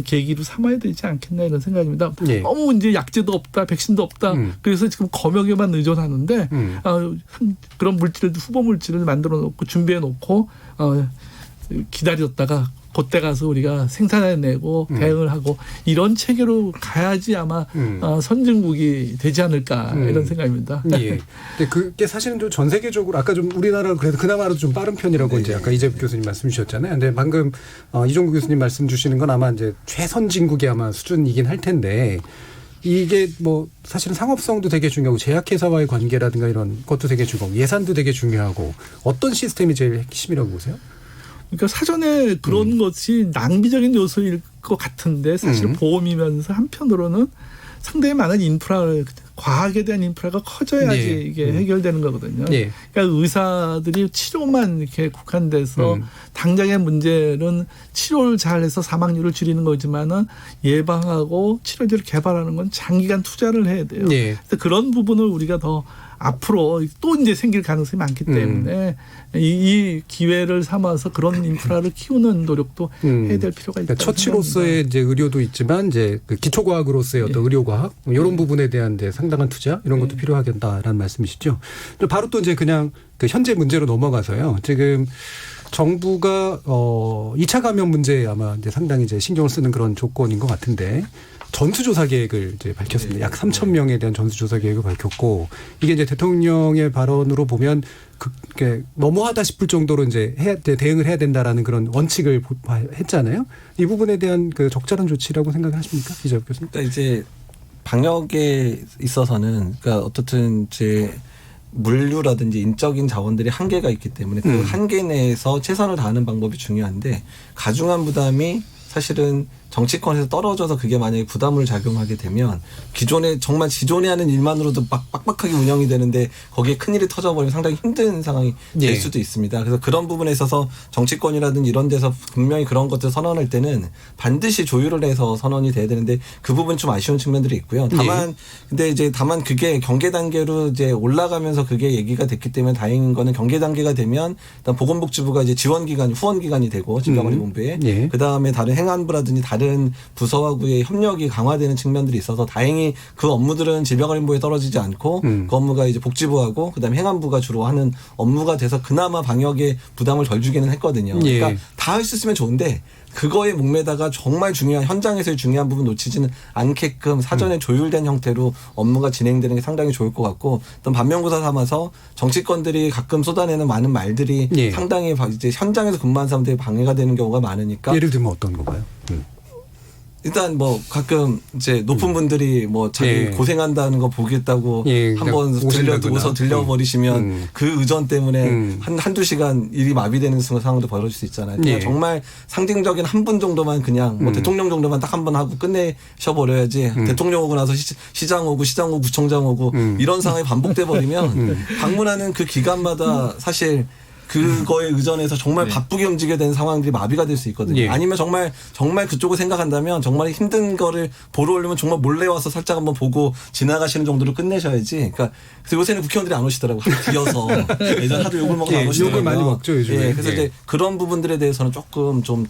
계기로 삼아야 되지 않겠나 이런 생각입니다. 너무 이제 약제도 없다, 백신도 없다. 그래서 지금 검역에만 의존하는데 그런 물질을 후보 물질을 만들어 놓고 준비해 놓고 기다렸다가 그때 가서 우리가 생산해내고 대응을 하고 이런 체계로 가야지 아마 선진국이 되지 않을까 이런 생각입니다. 예. 근데 그게 사실은 좀 전 세계적으로 아까 좀 우리나라는 그래도 그나마도 좀 빠른 편이라고 이제 아까 이재복 교수님 말씀 주셨잖아요. 근데 방금 이종구 교수님 말씀 주시는 건 아마 이제 최선진국의 아마 수준이긴 할 텐데 이게 뭐 사실은 상업성도 되게 중요하고 제약회사와의 관계라든가 이런 것도 되게 중요하고 예산도 되게 중요하고 어떤 시스템이 제일 핵심이라고 보세요? 그러니까 사전에 그런 것이 낭비적인 요소일 것 같은데 사실 보험이면서 한편으로는 상당히 많은 인프라를 과학에 대한 인프라가 커져야지 예. 이게 해결되는 거거든요. 예. 그러니까 의사들이 치료만 이렇게 국한돼서 당장의 문제는 치료를 잘해서 사망률을 줄이는 거지만은 예방하고 치료제를 개발하는 건 장기간 투자를 해야 돼요. 예. 그래서 그런 부분을 우리가 더 앞으로 또 이제 생길 가능성이 많기 때문에 이 기회를 삼아서 그런 인프라를 키우는 노력도 해야 될 필요가 있다. 그러니까 처치로서의 이제 의료도 있지만 이제 그 기초과학으로서의 어떤 의료과학 이런 부분에 대한 이제 상당한 투자 이런 것도 필요하겠다라는 말씀이시죠. 바로 또 이제 그냥 그 현재 문제로 넘어가서요. 지금 정부가 2차 감염 문제에 아마 이제 상당히 이제 신경을 쓰는 그런 조건인 것 같은데. 전수조사 계획을 이제 밝혔습니다. 약 3,000명에 대한 전수조사 계획을 밝혔고 이게 이제 대통령의 발언으로 보면 그게 너무하다 싶을 정도로 이제 대응을 해야 된다라는 그런 원칙을 했잖아요. 이 부분에 대한 그 적절한 조치라고 생각을 하십니까, 이재복 교수님? 그러니까 이제 방역에 있어서는 그러니까 어떻든 이제 물류라든지 인적인 자원들이 한계가 있기 때문에 그 한계 내에서 최선을 다하는 방법이 중요한데 가중한 부담이 사실은 정치권에서 떨어져서 그게 만약에 부담을 작용하게 되면 기존에 정말 기존에 하는 일만으로도 막 빡빡하게 운영이 되는데 거기에 큰일이 터져버리면 상당히 힘든 상황이 될 수도 있습니다. 그래서 그런 부분에 있어서 정치권이라든지 이런 데서 분명히 그런 것들 선언할 때는 반드시 조율을 해서 선언이 돼야 되는데 그 부분 좀 아쉬운 측면들이 있고요. 다만 근데 이제 다만 그게 경계 단계로 이제 올라가면서 그게 얘기가 됐기 때문에 다행인 거는 경계 단계가 되면 일단 보건복지부가 이제 지원 기관이 후원 기관이 되고 질병관리본부에 그 다음에 다른 행안부라든지 다른 부서하고의 협력이 강화되는 측면들이 있어서 다행히 그 업무들은 질병관리본부에 떨어지지 않고 그 업무가 이제 복지부하고 그다음에 행안부가 주로 하는 업무가 돼서 그나마 방역에 부담을 덜 주기는 했거든요. 그러니까 다 할 수 있으면 좋은데 그거에 목매다가 정말 중요한 현장에서의 중요한 부분 놓치지는 않게끔 사전에 조율된 형태로 업무가 진행되는 게 상당히 좋을 것 같고 어떤 반면교사 삼아서 정치권들이 가끔 쏟아내는 많은 말들이 상당히 이제 현장에서 근무하는 사람들이 방해가 되는 경우가 많으니까 예를 들면 어떤 건가요? 일단 뭐 가끔 이제 높은 분들이 뭐 자기 고생한다는 거 보겠다고 한번 들려두고서 들려버리시면 그 의전 때문에 한두 시간 일이 마비되는 상황도 벌어질 수 있잖아요. 그냥 정말 상징적인 한 분 정도만 그냥 뭐 대통령 정도만 딱 한 번 하고 끝내셔버려야지 대통령 오고 나서 시장 오고 구청장 오고 이런 상황이 반복돼 버리면 방문하는 그 기간마다 사실 그거에 의존해서 정말 바쁘게 움직여야 되는 상황들이 마비가 될 수 있거든요. 아니면 정말 그쪽을 생각한다면 정말 힘든 거를 보러 오려면 정말 몰래 와서 살짝 한번 보고 지나가시는 정도로 끝내셔야지. 그러니까 그래서 요새는 국회의원들이 안 오시더라고요. 뒤어서 예전 하도 욕을 먹고 안 오시더라고요. 욕을 많이 먹죠 요즘에. 그래서 이제 그런 부분들에 대해서는 조금 좀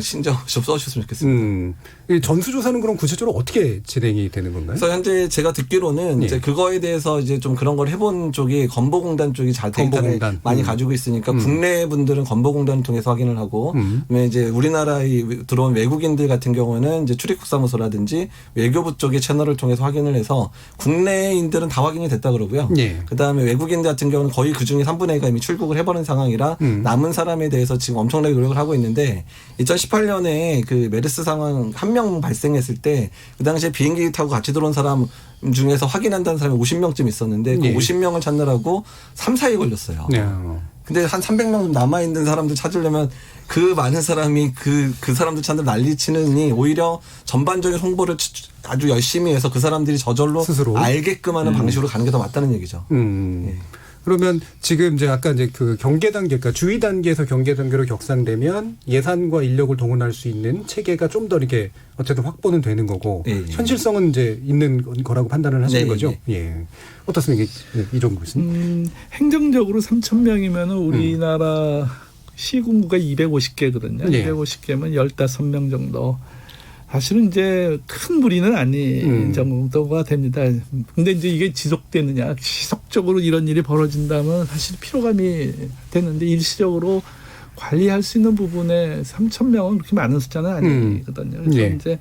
신경 좀 써주셨으면 좋겠습니다. 이 전수조사는 그럼 구체적으로 어떻게 진행이 되는 건가요? 그래서 현재 제가 듣기로는 이제 그거에 대해서 이제 좀 그런 걸 해본 쪽이 건보공단 쪽이 잘 데이터를 많이 가지고 있으니까 국내 분들은 건보공단을 통해서 확인을 하고 그다음에 이제 우리나라에 들어온 외국인들 같은 경우는 이제 출입국사무소라든지 외교부 쪽의 채널을 통해서 확인을 해서 국내인들은 다 확인이 됐다 그러고요. 그다음에 외국인들 같은 경우는 거의 그중에 3분의 1가 이미 출국을 해버린 상황이라 남은 사람에 대해서 지금 엄청나게 노력을 하고 있는데 2018년에 그 메르스 상황 한 명 발생했을 때 그 당시에 비행기 타고 같이 들어온 사람 중에서 확인한다는 사람이 50명쯤 있었는데 그 50명을 찾느라고 3, 4일 걸렸어요. 근데 한 300명 남아있는 사람들 찾으려면 그 많은 사람이 그 사람들 찾는 난리치느니 오히려 전반적인 홍보를 아주 열심히 해서 그 사람들이 저절로 스스로 알게끔 하는 방식으로 가는 게 더 맞다는 얘기죠. 그러면 지금 이제 아까 이제 그 경계 단계, 그러니까 주의 단계에서 경계 단계로 격상되면 예산과 인력을 동원할 수 있는 체계가 좀 더 이렇게 어쨌든 확보는 되는 거고 현실성은 이제 있는 거라고 판단을 하시는 거죠. 어떻습니까, 이종구 교수님? 행정적으로 3,000명이면 우리나라 시군구가 250개거든요. 250개면 15명 정도. 사실은 이제 큰 무리는 아닌 정도가 됩니다. 근데 이제 이게 지속되느냐, 지속적으로 이런 일이 벌어진다면 사실 피로감이 되는데 일시적으로 관리할 수 있는 부분에 3,000명은 그렇게 많은 숫자는 아니거든요. 그래서 예. 이제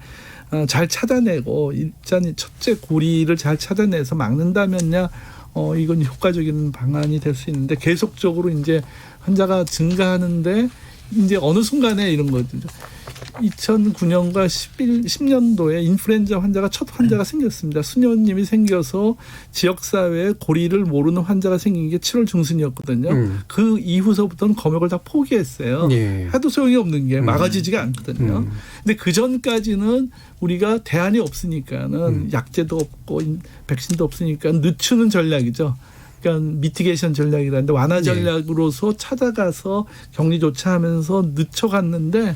잘 찾아내고 일단 첫째 고리를 잘 찾아내서 막는다면야 이건 효과적인 방안이 될 수 있는데 계속적으로 이제 환자가 증가하는데 이제 어느 순간에 이런 거죠. 2009년과 10년도에 인플루엔자 환자가 첫 환자가 생겼습니다. 수녀님이 생겨서 지역사회에 고리를 모르는 환자가 생긴 게 7월 중순이었거든요. 그 이후서부터는 검역을 다 포기했어요. 예. 해도 소용이 없는 게 막아지지가 않거든요. 근데 그 전까지는 우리가 대안이 없으니까는 약제도 없고 백신도 없으니까 늦추는 전략이죠. 그러니까 미티게이션 전략이라는데 완화 전략으로서 찾아가서 격리 조치하면서 늦춰갔는데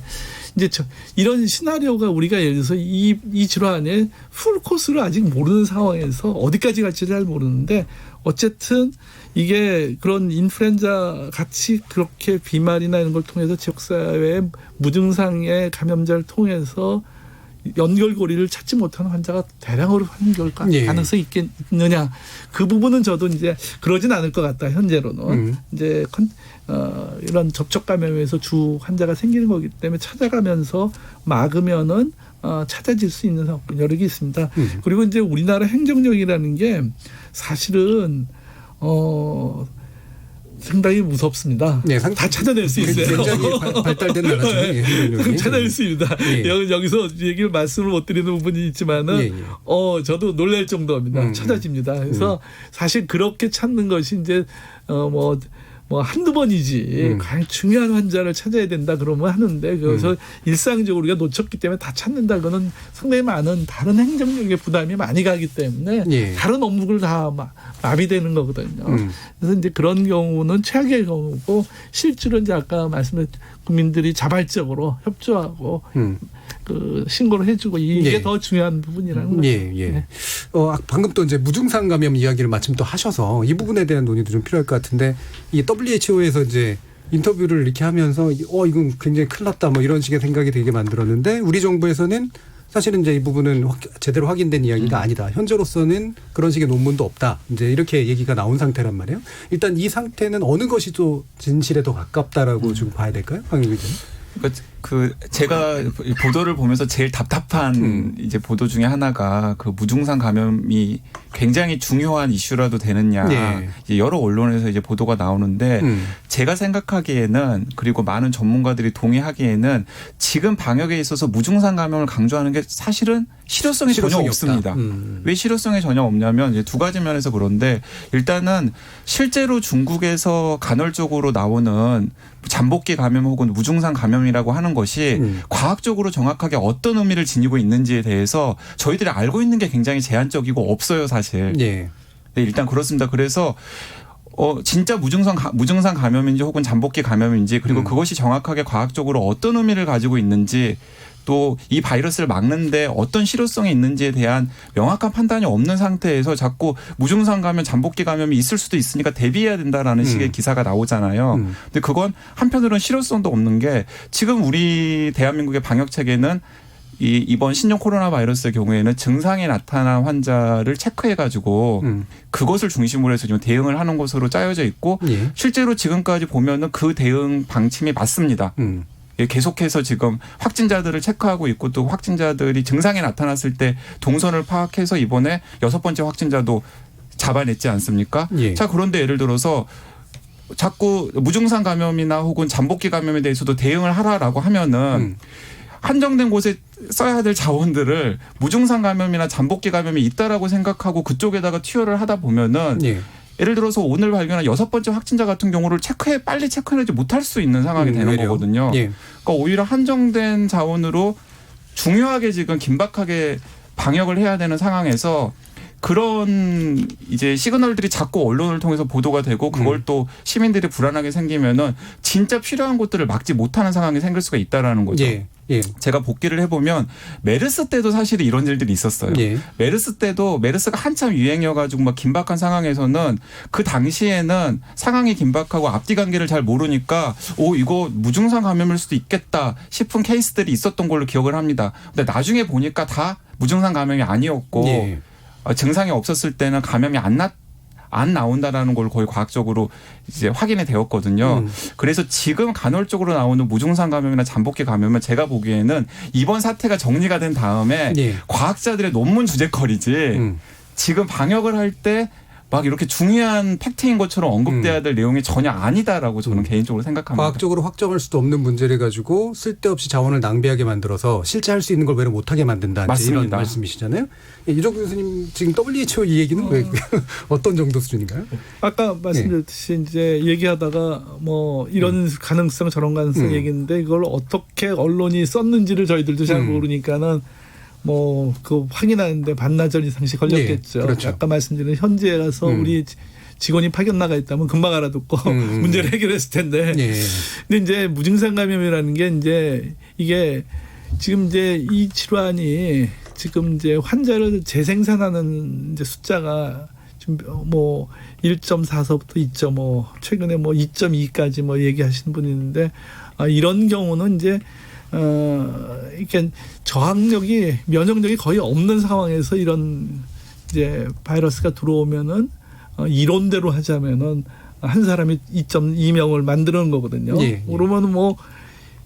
이제 이런 시나리오가 우리가 예를 들어서 이 질환의 풀 코스를 아직 모르는 상황에서 어디까지 갈지 잘 모르는데 어쨌든 이게 그런 인플루엔자 같이 그렇게 비말이나 이런 걸 통해서 지역사회의 무증상의 감염자를 통해서 연결고리를 찾지 못하는 환자가 대량으로 환결 가능성이 있겠느냐. 그 부분은 저도 이제 그러진 않을 것 같다. 현재로는. 이제 이런 접촉 감염에서 주 환자가 생기는 거기 때문에 찾아가면서 막으면은 찾아질 수 있는 상황 여러 개 있습니다. 그리고 이제 우리나라 행정력이라는 게 사실은 상당히 무섭습니다. 네, 다 찾아낼 수 있어요. 굉장히 발달된 나라죠. 네, 찾아낼 수 있습니다. 예. 여기서 얘기를 말씀을 못 드리는 부분이 있지만은 저도 놀랄 정도입니다. 찾아집니다. 그래서 사실 그렇게 찾는 것이 이제 뭐 한두 번이지 가장 중요한 환자를 찾아야 된다 그러면 하는데 그래서 일상적으로 우리가 놓쳤기 때문에 다 찾는다 그거는 상당히 많은 다른 행정력의 부담이 많이 가기 때문에 다른 업무를 다 마비되는 거거든요. 그래서 이제 그런 경우는 최악의 경우고 실제로 이제 아까 말씀드린 국민들이 자발적으로 협조하고 그 신고를 해주고 이게 더 중요한 부분이라는 거죠. 방금 또 이제 무증상 감염 이야기를 마침 또 하셔서 이 부분에 대한 논의도 좀 필요할 것 같은데 이 WHO에서 이제 인터뷰를 이렇게 하면서 이건 굉장히 큰일 났다 뭐 이런 식의 생각이 들게 만들었는데 우리 정부에서는 사실은 이제 이 부분은 제대로 확인된 이야기가 아니다. 현재로서는 그런 식의 논문도 없다. 이제 이렇게 얘기가 나온 상태란 말이에요. 일단 이 상태는 어느 것이 또 진실에 더 가깝다라고 좀 봐야 될까요? 황희 기자님. 제가 보도를 보면서 제일 답답한 이제 보도 중에 하나가 그 무증상 감염이 굉장히 중요한 이슈라도 되느냐. 이제 여러 언론에서 이제 보도가 나오는데 제가 생각하기에는 그리고 많은 전문가들이 동의하기에는 지금 방역에 있어서 무증상 감염을 강조하는 게 사실은 실효성이 전혀 없습니다. 왜 실효성이 전혀 없냐면 이제 두 가지 면에서 그런데 일단은 실제로 중국에서 간헐적으로 나오는 잠복기 감염 혹은 무증상 감염이라고 하는 것이 과학적으로 정확하게 어떤 의미를 지니고 있는지에 대해서 저희들이 알고 있는 게 굉장히 제한적이고 없어요, 사실. 네, 일단 그렇습니다. 그래서 진짜 무증상 감염인지 혹은 잠복기 감염인지 그리고 그것이 정확하게 과학적으로 어떤 의미를 가지고 있는지 또 이 바이러스를 막는데 어떤 실효성이 있는지에 대한 명확한 판단이 없는 상태에서 자꾸 무증상 감염, 잠복기 감염이 있을 수도 있으니까 대비해야 된다라는 식의 기사가 나오잖아요. 근데 그건 한편으로는 실효성도 없는 게 지금 우리 대한민국의 방역 체계는 이번 신종 코로나 바이러스의 경우에는 증상이 나타난 환자를 체크해가지고 그것을 중심으로 해서 지금 대응을 하는 것으로 짜여져 있고 실제로 지금까지 보면은 그 대응 방침이 맞습니다. 계속해서 지금 확진자들을 체크하고 있고 또 확진자들이 증상이 나타났을 때 동선을 파악해서 이번에 6번째 확진자도 잡아냈지 않습니까? 자, 그런데 예를 들어서 자꾸 무증상 감염이나 혹은 잠복기 감염에 대해서도 대응을 하라라고 하면은 한정된 곳에 써야 될 자원들을 무증상 감염이나 잠복기 감염이 있다라고 생각하고 그쪽에다가 투여를 하다 보면은 예를 들어서 오늘 발견한 6번째 확진자 같은 경우를 빨리 체크해내지 못할 수 있는 상황이 되는 거거든요. 그러니까 오히려 한정된 자원으로 중요하게 지금 긴박하게 방역을 해야 되는 상황에서 그런 이제 시그널들이 자꾸 언론을 통해서 보도가 되고 그걸 또 시민들이 불안하게 생기면은 진짜 필요한 것들을 막지 못하는 상황이 생길 수가 있다라는 거죠. 제가 복기를 해보면 메르스 때도 사실 이런 일들이 있었어요. 메르스 때도 메르스가 한참 유행이어가지고 막 긴박한 상황에서는 그 당시에는 상황이 긴박하고 앞뒤 관계를 잘 모르니까 이거 무증상 감염일 수도 있겠다 싶은 케이스들이 있었던 걸로 기억을 합니다. 근데 나중에 보니까 다 무증상 감염이 아니었고 증상이 없었을 때는 감염이 안 나온다라는 걸 거의 과학적으로 이제 확인이 되었거든요. 그래서 지금 간헐적으로 나오는 무증상 감염이나 잠복기 감염은 제가 보기에는 이번 사태가 정리가 된 다음에 예. 과학자들의 논문 주제거리지 지금 방역을 할 때 막 이렇게 중요한 팩트인 것처럼 언급돼야 될 내용이 전혀 아니다라고 저는 개인적으로 생각합니다. 과학적으로 확정할 수도 없는 문제를 가지고 쓸데없이 자원을 낭비하게 만들어서 실제 할 수 있는 걸 왜 못하게 만든다. 맞습니다. 이런 말씀이시잖아요. 예, 이종규 교수님 지금 WHO 이 얘기는 왜 어떤 정도 수준인가요? 아까 말씀드렸듯이 이제 얘기하다가 뭐 이런 가능성 저런 가능성 얘기했는데 이걸 어떻게 언론이 썼는지를 저희들도 잘 모르니까는 뭐 그 확인하는데 반나절 이상씩 걸렸겠죠. 네, 그렇죠. 아까 말씀드린 현지에 가서 우리 직원이 파견 나가 있다면 금방 알아듣고 문제를 해결했을 텐데. 예. 근데 이제 무증상 감염이라는 게 이제 이게 지금 이제 이 질환이 지금 이제 환자를 재생산하는 이제 숫자가 지금 뭐 1.4서부터 2.5 최근에 뭐 2.2까지 뭐 얘기하시는 분이 있는데 이런 경우는 이제 이렇게 저항력이 면역력이 거의 없는 상황에서 이런 이제 바이러스가 들어오면은 이론대로 하자면은 한 사람이 2.2명을 만드는 거거든요. 예. 그러면 뭐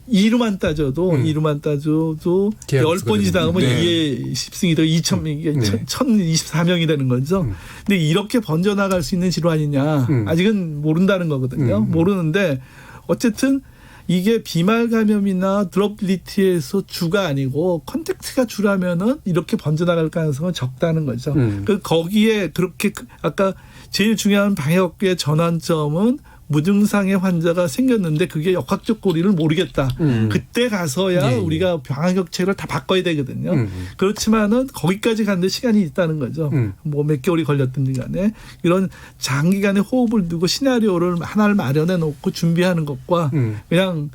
이루만 따져도 10번이 지나가면 네. 2의 10승이 되고 1024명이 되는 거죠. 근데 이렇게 번져나갈 수 있는 질환이냐 아직은 모른다는 거거든요. 모르는데 어쨌든 이게 비말 감염이나 드롭리티에서 주가 아니고 컨택트가 주라면은 이렇게 번져나갈 가능성은 적다는 거죠. 거기에 그렇게 아까 제일 중요한 방역의 전환점은 무증상의 환자가 생겼는데 그게 역학적 고리를 모르겠다. 그때 가서야 예. 우리가 방역책을 다 바꿔야 되거든요. 그렇지만은 거기까지 가는데 시간이 있다는 거죠. 뭐 몇 개월이 걸렸든지 간에 이런 장기간의 호흡을 두고 시나리오를 하나를 마련해 놓고 준비하는 것과 그냥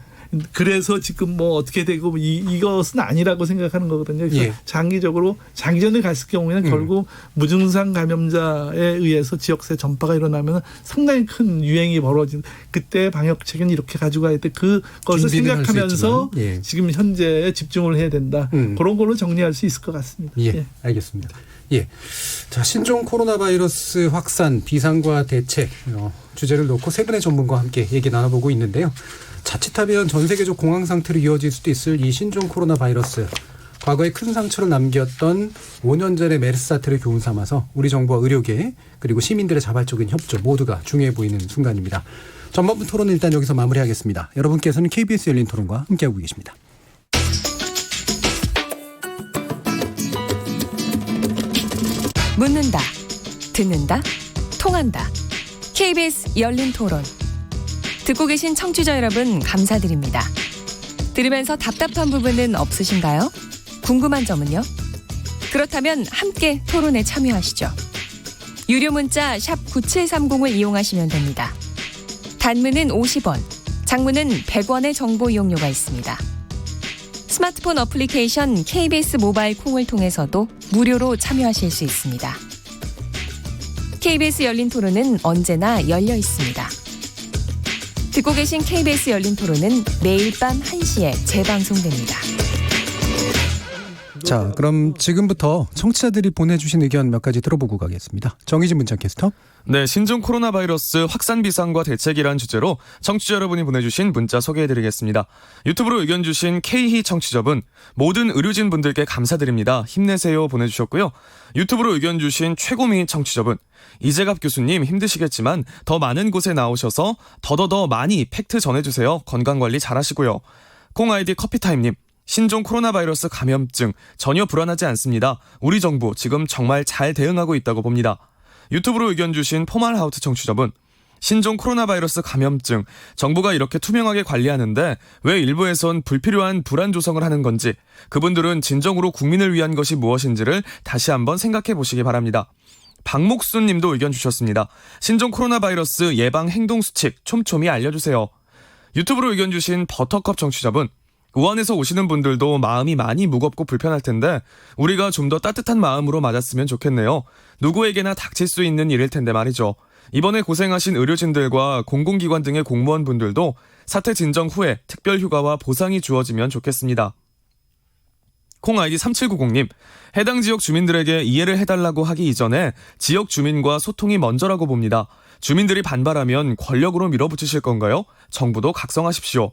그래서 지금 뭐 어떻게 되고 이것은 아니라고 생각하는 거거든요. 그래서 예. 장기전에 갔을 경우에는 결국 무증상 감염자에 의해서 지역사회 전파가 일어나면 상당히 큰 유행이 벌어진 그때 방역책은 이렇게 가져가야 돼. 그것을 준비는 할수 생각하면서 있지만, 예. 지금 현재에 집중을 해야 된다. 그런 걸로 정리할 수 있을 것 같습니다. 예, 알겠습니다. 예. 자, 신종 코로나 바이러스 확산 비상과 대책 주제를 놓고 세 분의 전문가와 함께 얘기 나눠보고 있는데요. 자칫하면 전 세계적 공황 상태로 이어질 수도 있을 이 신종 코로나 바이러스. 과거에 큰 상처를 남겼던 5년 전의 메르스 사태를 교훈 삼아서 우리 정부와 의료계 그리고 시민들의 자발적인 협조 모두가 중요해 보이는 순간입니다. 전반부 토론은 일단 여기서 마무리하겠습니다. 여러분께서는 KBS 열린 토론과 함께하고 계십니다. 묻는다, 듣는다, 통한다. KBS 열린 토론. 듣고 계신 청취자 여러분 감사드립니다. 들으면서 답답한 부분은 없으신가요? 궁금한 점은요? 그렇다면 함께 토론에 참여하시죠. 유료 문자 샵 9730을 이용하시면 됩니다. 단문은 50원, 장문은 100원의 정보 이용료가 있습니다. 스마트폰 어플리케이션 KBS 모바일 콩을 통해서도 무료로 참여하실 수 있습니다. KBS 열린 토론은 언제나 열려 있습니다. 듣고 계신 KBS 열린 토론은 매일 밤 1시에 재방송됩니다. 자, 그럼 지금부터 청취자들이 보내주신 의견 몇 가지 들어보고 가겠습니다. 정의진 문자캐스터. 네, 신종 코로나 바이러스 확산 비상과 대책이란 주제로 청취자 여러분이 보내주신 문자 소개해드리겠습니다. 유튜브로 의견 주신 K희 청취자분, 모든 의료진 분들께 감사드립니다. 힘내세요 보내주셨고요. 유튜브로 의견 주신 최고민 청취자분, 이재갑 교수님 힘드시겠지만 더 많은 곳에 나오셔서 더더더 많이 팩트 전해주세요. 건강관리 잘하시고요. 콩 아이디 커피타임님, 신종 코로나 바이러스 감염증 전혀 불안하지 않습니다. 우리 정부 지금 정말 잘 대응하고 있다고 봅니다. 유튜브로 의견 주신 포말하우트 청취자분, 신종 코로나 바이러스 감염증 정부가 이렇게 투명하게 관리하는데 왜 일부에선 불필요한 불안 조성을 하는 건지, 그분들은 진정으로 국민을 위한 것이 무엇인지를 다시 한번 생각해 보시기 바랍니다. 박목순 님도 의견 주셨습니다. 신종 코로나 바이러스 예방 행동 수칙 촘촘히 알려주세요. 유튜브로 의견 주신 버터컵 청취자분, 우한에서 오시는 분들도 마음이 많이 무겁고 불편할 텐데 우리가 좀 더 따뜻한 마음으로 맞았으면 좋겠네요. 누구에게나 닥칠 수 있는 일일 텐데 말이죠. 이번에 고생하신 의료진들과 공공기관 등의 공무원분들도 사태 진정 후에 특별 휴가와 보상이 주어지면 좋겠습니다. 콩 아이디 3790님, 해당 지역 주민들에게 이해를 해달라고 하기 이전에 지역 주민과 소통이 먼저라고 봅니다. 주민들이 반발하면 권력으로 밀어붙이실 건가요? 정부도 각성하십시오.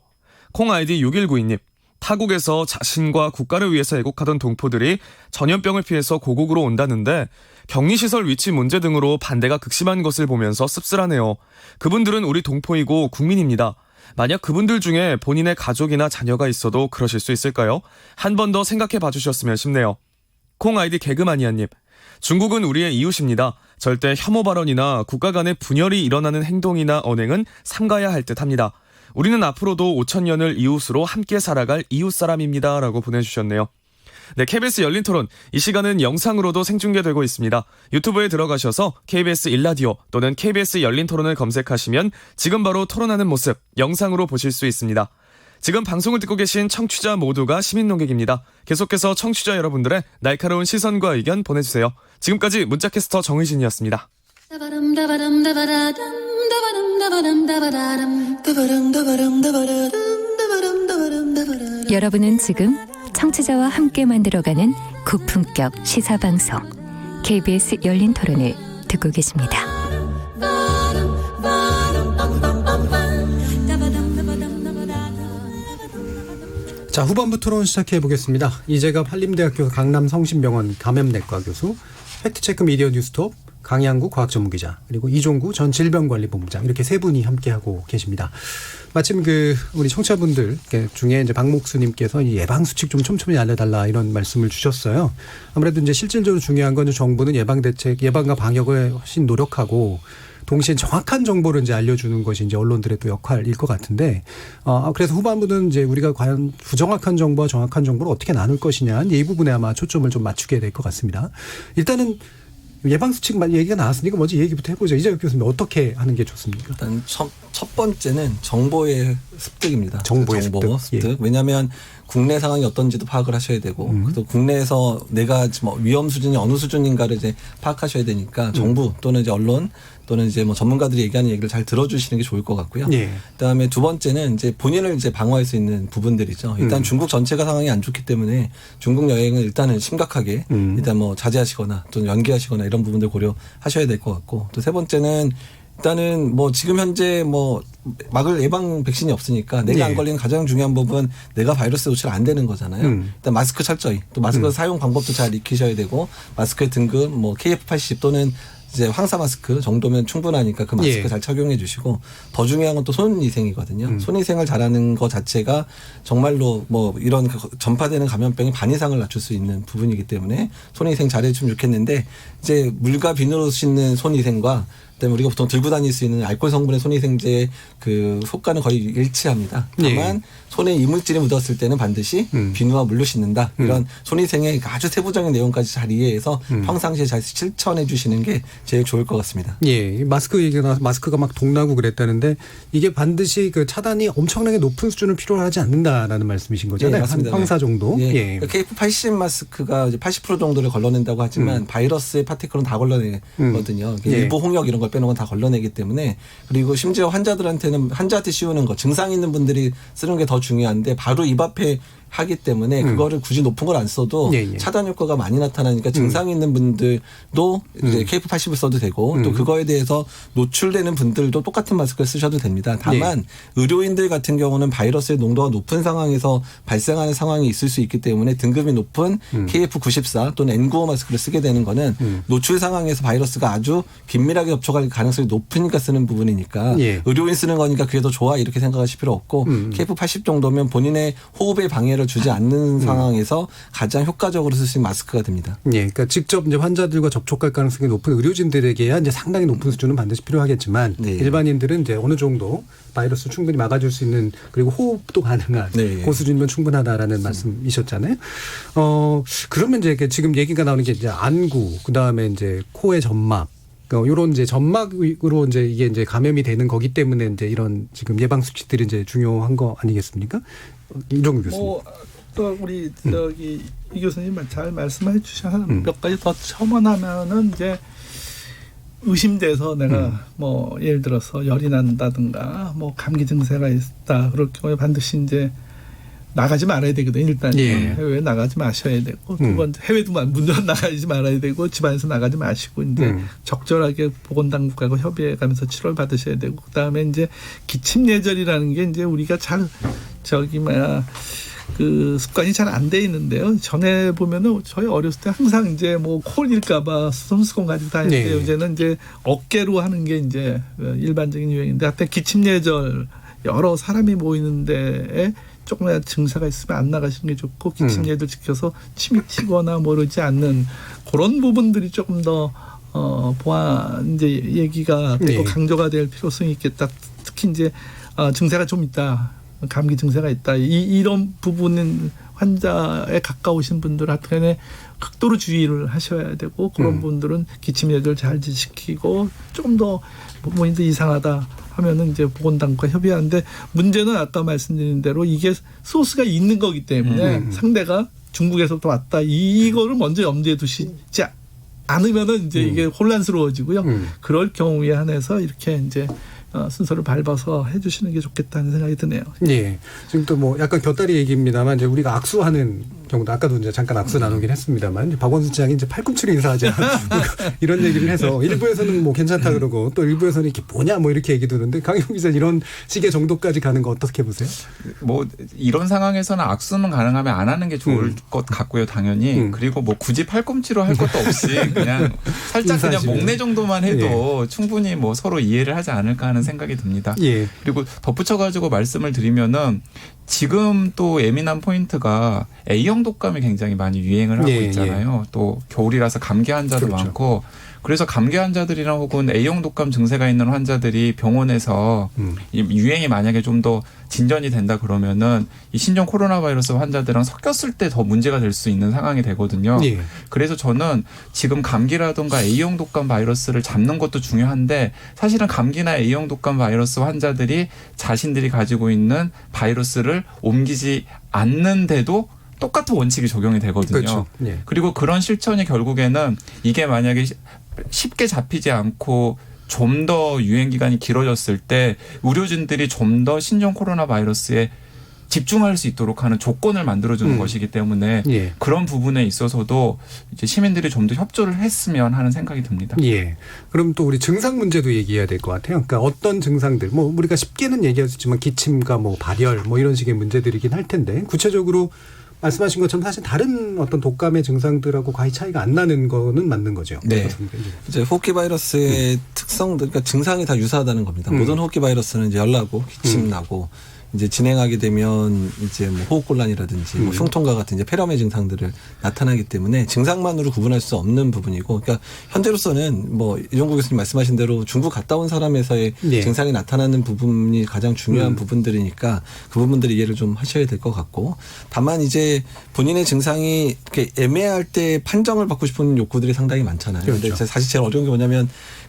콩 아이디 6192님, 타국에서 자신과 국가를 위해서 애국하던 동포들이 전염병을 피해서 고국으로 온다는데 격리시설 위치 문제 등으로 반대가 극심한 것을 보면서 씁쓸하네요. 그분들은 우리 동포이고 국민입니다. 만약 그분들 중에 본인의 가족이나 자녀가 있어도 그러실 수 있을까요? 한 번 더 생각해 봐주셨으면 싶네요. 콩 아이디 개그마니아님, 중국은 우리의 이웃입니다. 절대 혐오 발언이나 국가 간의 분열이 일어나는 행동이나 언행은 삼가야 할 듯합니다. 우리는 앞으로도 5천년을 이웃으로 함께 살아갈 이웃 사람입니다. 라고 보내주셨네요. 네, KBS 열린 토론. 이 시간은 영상으로도 생중계되고 있습니다. 유튜브에 들어가셔서 KBS 일라디오 또는 KBS 열린 토론을 검색하시면 지금 바로 토론하는 모습 영상으로 보실 수 있습니다. 지금 방송을 듣고 계신 청취자 모두가 시민 논객입니다. 계속해서 청취자 여러분들의 날카로운 시선과 의견 보내주세요. 지금까지 문자캐스터 정의진이었습니다. 여러분은 지금 청취자와 함께 만들어가는 고품격 시사방송 KBS 열린 토론을 듣고 계십니다. 자, 후반부 토론 시작해 보겠습니다. 이재갑 한림대학교 강남성심병원 감염내과 교수, 팩트체크 미디어 뉴스톱 강양구 과학전문기자, 그리고 이종구 전 질병관리본부장, 이렇게 세 분이 함께하고 계십니다. 마침 우리 청취자분들 중에 이제 박목수님께서 이 예방수칙 좀 촘촘히 알려달라 이런 말씀을 주셨어요. 아무래도 이제 실질적으로 중요한 건 정부는 예방과 방역을 훨씬 노력하고 동시에 정확한 정보를 이제 알려주는 것이 이제 언론들의 또 역할일 것 같은데, 그래서 후반부는 이제 우리가 과연 부정확한 정보와 정확한 정보를 어떻게 나눌 것이냐, 이 부분에 아마 초점을 좀 맞추게 될 것 같습니다. 일단은 예방수칙 얘기가 나왔으니까 먼저 얘기부터 해보죠. 이재갑 교수님, 어떻게 하는 게 좋습니까? 일단 첫 번째는 정보의 습득입니다. 정보 습득. 예. 왜냐하면 국내 상황이 어떤지도 파악을 하셔야 되고, 또 국내에서 내가 위험 수준이 어느 수준인가를 이제 파악하셔야 되니까 정부 또는 이제 언론 또는 이제 전문가들이 얘기하는 얘기를 잘 들어주시는 게 좋을 것 같고요. 예. 그다음에 두 번째는 이제 본인을 이제 방어할 수 있는 부분들이죠. 일단 중국 전체가 상황이 안 좋기 때문에 중국 여행을 일단은 심각하게 일단 자제하시거나 또는 연기하시거나 이런 부분들 고려하셔야 될 것 같고, 또 세 번째는 일단은 지금 현재 막을 예방 백신이 없으니까 내가 안 걸리는 가장 중요한 부분, 내가 바이러스에 노출 안 되는 거잖아요. 일단 마스크 철저히, 또 마스크 사용 방법도 잘 익히셔야 되고, 마스크의 등급 KF80 또는 이제 황사 마스크 정도면 충분하니까 그 마스크 잘 착용해 주시고, 더 중요한 건 또 손위생이거든요. 손위생을 잘하는 것 자체가 정말로 이런 전파되는 감염병의 반 이상을 낮출 수 있는 부분이기 때문에 손위생 잘해 주면 좋겠는데, 이제 물과 비누로 씻는 손위생과 그다음에 우리가 보통 들고 다닐 수 있는 알코올 성분의 손위생제의 그 효과는 거의 일치합니다. 다만 손에 이물질이 묻었을 때는 반드시 비누와 물로 씻는다. 이런 손위생의 아주 세부적인 내용까지 잘 이해해서 평상시에 잘 실천해 주시는 게 제일 좋을 것 같습니다. 예, 마스크 얘기가 나와서 마스크가 막 동나고 그랬다는데, 이게 반드시 차단이 엄청나게 높은 수준을 필요로 하지 않는다라는 말씀이신 거잖아요. 맞습니다. 한 황사 정도. 예. KF80 마스크가 이제 80% 정도를 걸러낸다고 하지만 바이러스의 파티클은 다 걸러내거든요. 일부 홍역 이런 걸 빼놓은 건 다 걸러내기 때문에, 그리고 심지어 환자한테 씌우는 거, 증상 있는 분들이 쓰는 게 더 중요한데 바로 입 앞에 하기 때문에 그거를 굳이 높은 걸 안 써도 차단 효과가 많이 나타나니까 증상 있는 분들도 이제 KF80을 써도 되고, 또 그거에 대해서 노출되는 분들도 똑같은 마스크를 쓰셔도 됩니다. 다만 의료인들 같은 경우는 바이러스의 농도가 높은 상황에서 발생하는 상황이 있을 수 있기 때문에 등급이 높은 KF94 또는 N95 마스크를 쓰게 되는 거는 노출 상황에서 바이러스가 아주 긴밀하게 접촉할 가능성이 높으니까 쓰는 부분이니까 의료인 쓰는 거니까 그게 더 좋아 이렇게 생각하실 필요 없고, KF80 정도면 본인의 호흡에 방해를 주지 않는 상황에서 가장 효과적으로 쓸 수 있는 마스크가 됩니다. 예, 그러니까 직접 이제 환자들과 접촉할 가능성이 높은 의료진들에게야 이제 상당히 높은 수준은 반드시 필요하겠지만, 일반인들은 이제 어느 정도 바이러스 충분히 막아줄 수 있는, 그리고 호흡도 가능한 그 수준이면 충분하다라는 말씀이셨잖아요. 그러면 이제 지금 얘기가 나오는 게 이제 안구, 그 다음에 이제 코의 점막, 요런 이제 점막으로 이제 이게 이제 감염이 되는 거기 때문에 이제 이런 지금 예방 수칙들이 이제 중요한 거 아니겠습니까? 이종구 교수님. 또 우리 이 교수님 잘 말씀해 주셔서 몇 가지 더 첨언하면은 이제 의심돼서 내가 예를 들어서 열이 난다든가 감기 증세가 있다, 그럴 경우에 반드시 이제 나가지 말아야 되거든요. 일단 예. 해외에 나가지 마셔야 되고 두 번째 해외도 문제는 나가지 말아야 되고 집안에서 나가지 마시고 이제 적절하게 보건당국하고 협의해가면서 치료를 받으셔야 되고 그다음에 이제 기침 예절이라는 게 이제 우리가 잘 그 습관이 잘 안 돼 있는데요. 전에 보면은 저희 어렸을 때 항상 이제 뭐 콜일까봐 손수건 가지고 다니는데 요새는 이제 어깨로 하는 게 이제 일반적인 유행인데 하여튼 기침 예절 여러 사람이 모이는 데에 조금이라도 증세가 있으면 안 나가시는 게 좋고 기침 예절 지켜서 침이 튀거나 모르지 않는 그런 부분들이 조금 더 보완 이제 얘기가 되고 강조가 될 필요성이 있겠다. 특히 이제 증세가 좀 있다. 감기 증세가 있다. 이런 부분은 환자에 가까우신 분들한테 극도로 주의를 하셔야 되고 그런 분들은 기침 예절 잘 지키고 조금 더 부모님도 이상하다 하면은 이제 보건당국과 협의하는데 문제는 아까 말씀드린 대로 이게 소스가 있는 거기 때문에 상대가 중국에서부터 왔다 이거를 먼저 염두에 두시지 않으면은 이제 이게 혼란스러워지고요. 그럴 경우에 한해서 이렇게 이제 순서를 밟아서 해주시는 게 좋겠다는 생각이 드네요. 예. 지금 또 뭐 약간 곁다리 얘기입니다만 이제 우리가 악수하는 경우도 아까도 이제 잠깐 악수 나누긴 했습니다만 이제 박원순 시장이 이제 팔꿈치로 인사하자 이런 얘기를 해서 일부에서는 뭐 괜찮다 그러고 또 일부에서는 이게 뭐냐 뭐 이렇게 얘기 드는데 강희국 기자 이런 식의 정도까지 가는 거 어떻게 보세요? 뭐 이런 상황에서는 악수는 가능하면 안 하는 게 좋을 것 같고요, 당연히. 그리고 뭐 굳이 팔꿈치로 할 것도 없이 그냥 살짝 그냥 목내 정도만 해도 충분히 뭐 서로 이해를 하지 않을까 하는 생각이 듭니다. 예. 그리고 덧붙여가지고 말씀을 드리면은 지금 또 예민한 포인트가 A형 독감이 굉장히 많이 유행을 하고 있잖아요. 또 겨울이라서 감기 환자도 많고 그래서 감기 환자들이나 혹은 A형 독감 증세가 있는 환자들이 병원에서 이 유행이 만약에 좀 더 진전이 된다 그러면은 이 신종 코로나 바이러스 환자들랑 섞였을 때 더 문제가 될 수 있는 상황이 되거든요. 예. 그래서 저는 지금 감기라든가 A형 독감 바이러스를 잡는 것도 중요한데 사실은 감기나 A형 독감 바이러스 환자들이 자신들이 가지고 있는 바이러스를 옮기지 않는데도 똑같은 원칙이 적용이 되거든요. 그렇죠. 예. 그리고 그런 실천이 결국에는 이게 만약에 쉽게 잡히지 않고 좀 더 유행 기간이 길어졌을 때 의료진들이 좀 더 신종 코로나 바이러스에 집중할 수 있도록 하는 조건을 만들어주는 것이기 때문에 그런 부분에 있어서도 이제 시민들이 좀 더 협조를 했으면 하는 생각이 듭니다. 예. 그럼 또 우리 증상 문제도 얘기해야 될 것 같아요. 그러니까 어떤 증상들, 뭐 우리가 쉽게는 얘기할 수 있지만 기침과 뭐 발열 뭐 이런 식의 문제들이긴 할 텐데 구체적으로 말씀하신 것처럼 사실 다른 어떤 독감의 증상들하고 거의 차이가 안 나는 거는 맞는 거죠. 네. 이제 호흡기 바이러스의 특성들, 그러니까 증상이 다 유사하다는 겁니다. 모든 호흡기 바이러스는 이제 열나고 기침 나고 이제 진행하게 되면 이제 뭐 호흡곤란이라든지 뭐 흉통과 같은 이제 폐렴의 증상들을 나타나기 때문에 증상만으로 구분할 수 없는 부분이고, 그러니까 현재로서는 뭐 이종국 교수님 말씀하신 대로 중국 갔다 온 사람에서의 증상이 나타나는 부분이 가장 중요한 부분들이니까 그 부분들을 이해를 좀 하셔야 될 것 같고, 다만 이제 본인의 증상이 이렇게 애매할 때 판정을 받고 싶은 욕구들이 상당히 많잖아요. 그런데 그렇죠. 사실 제일 어려운 게 뭐냐면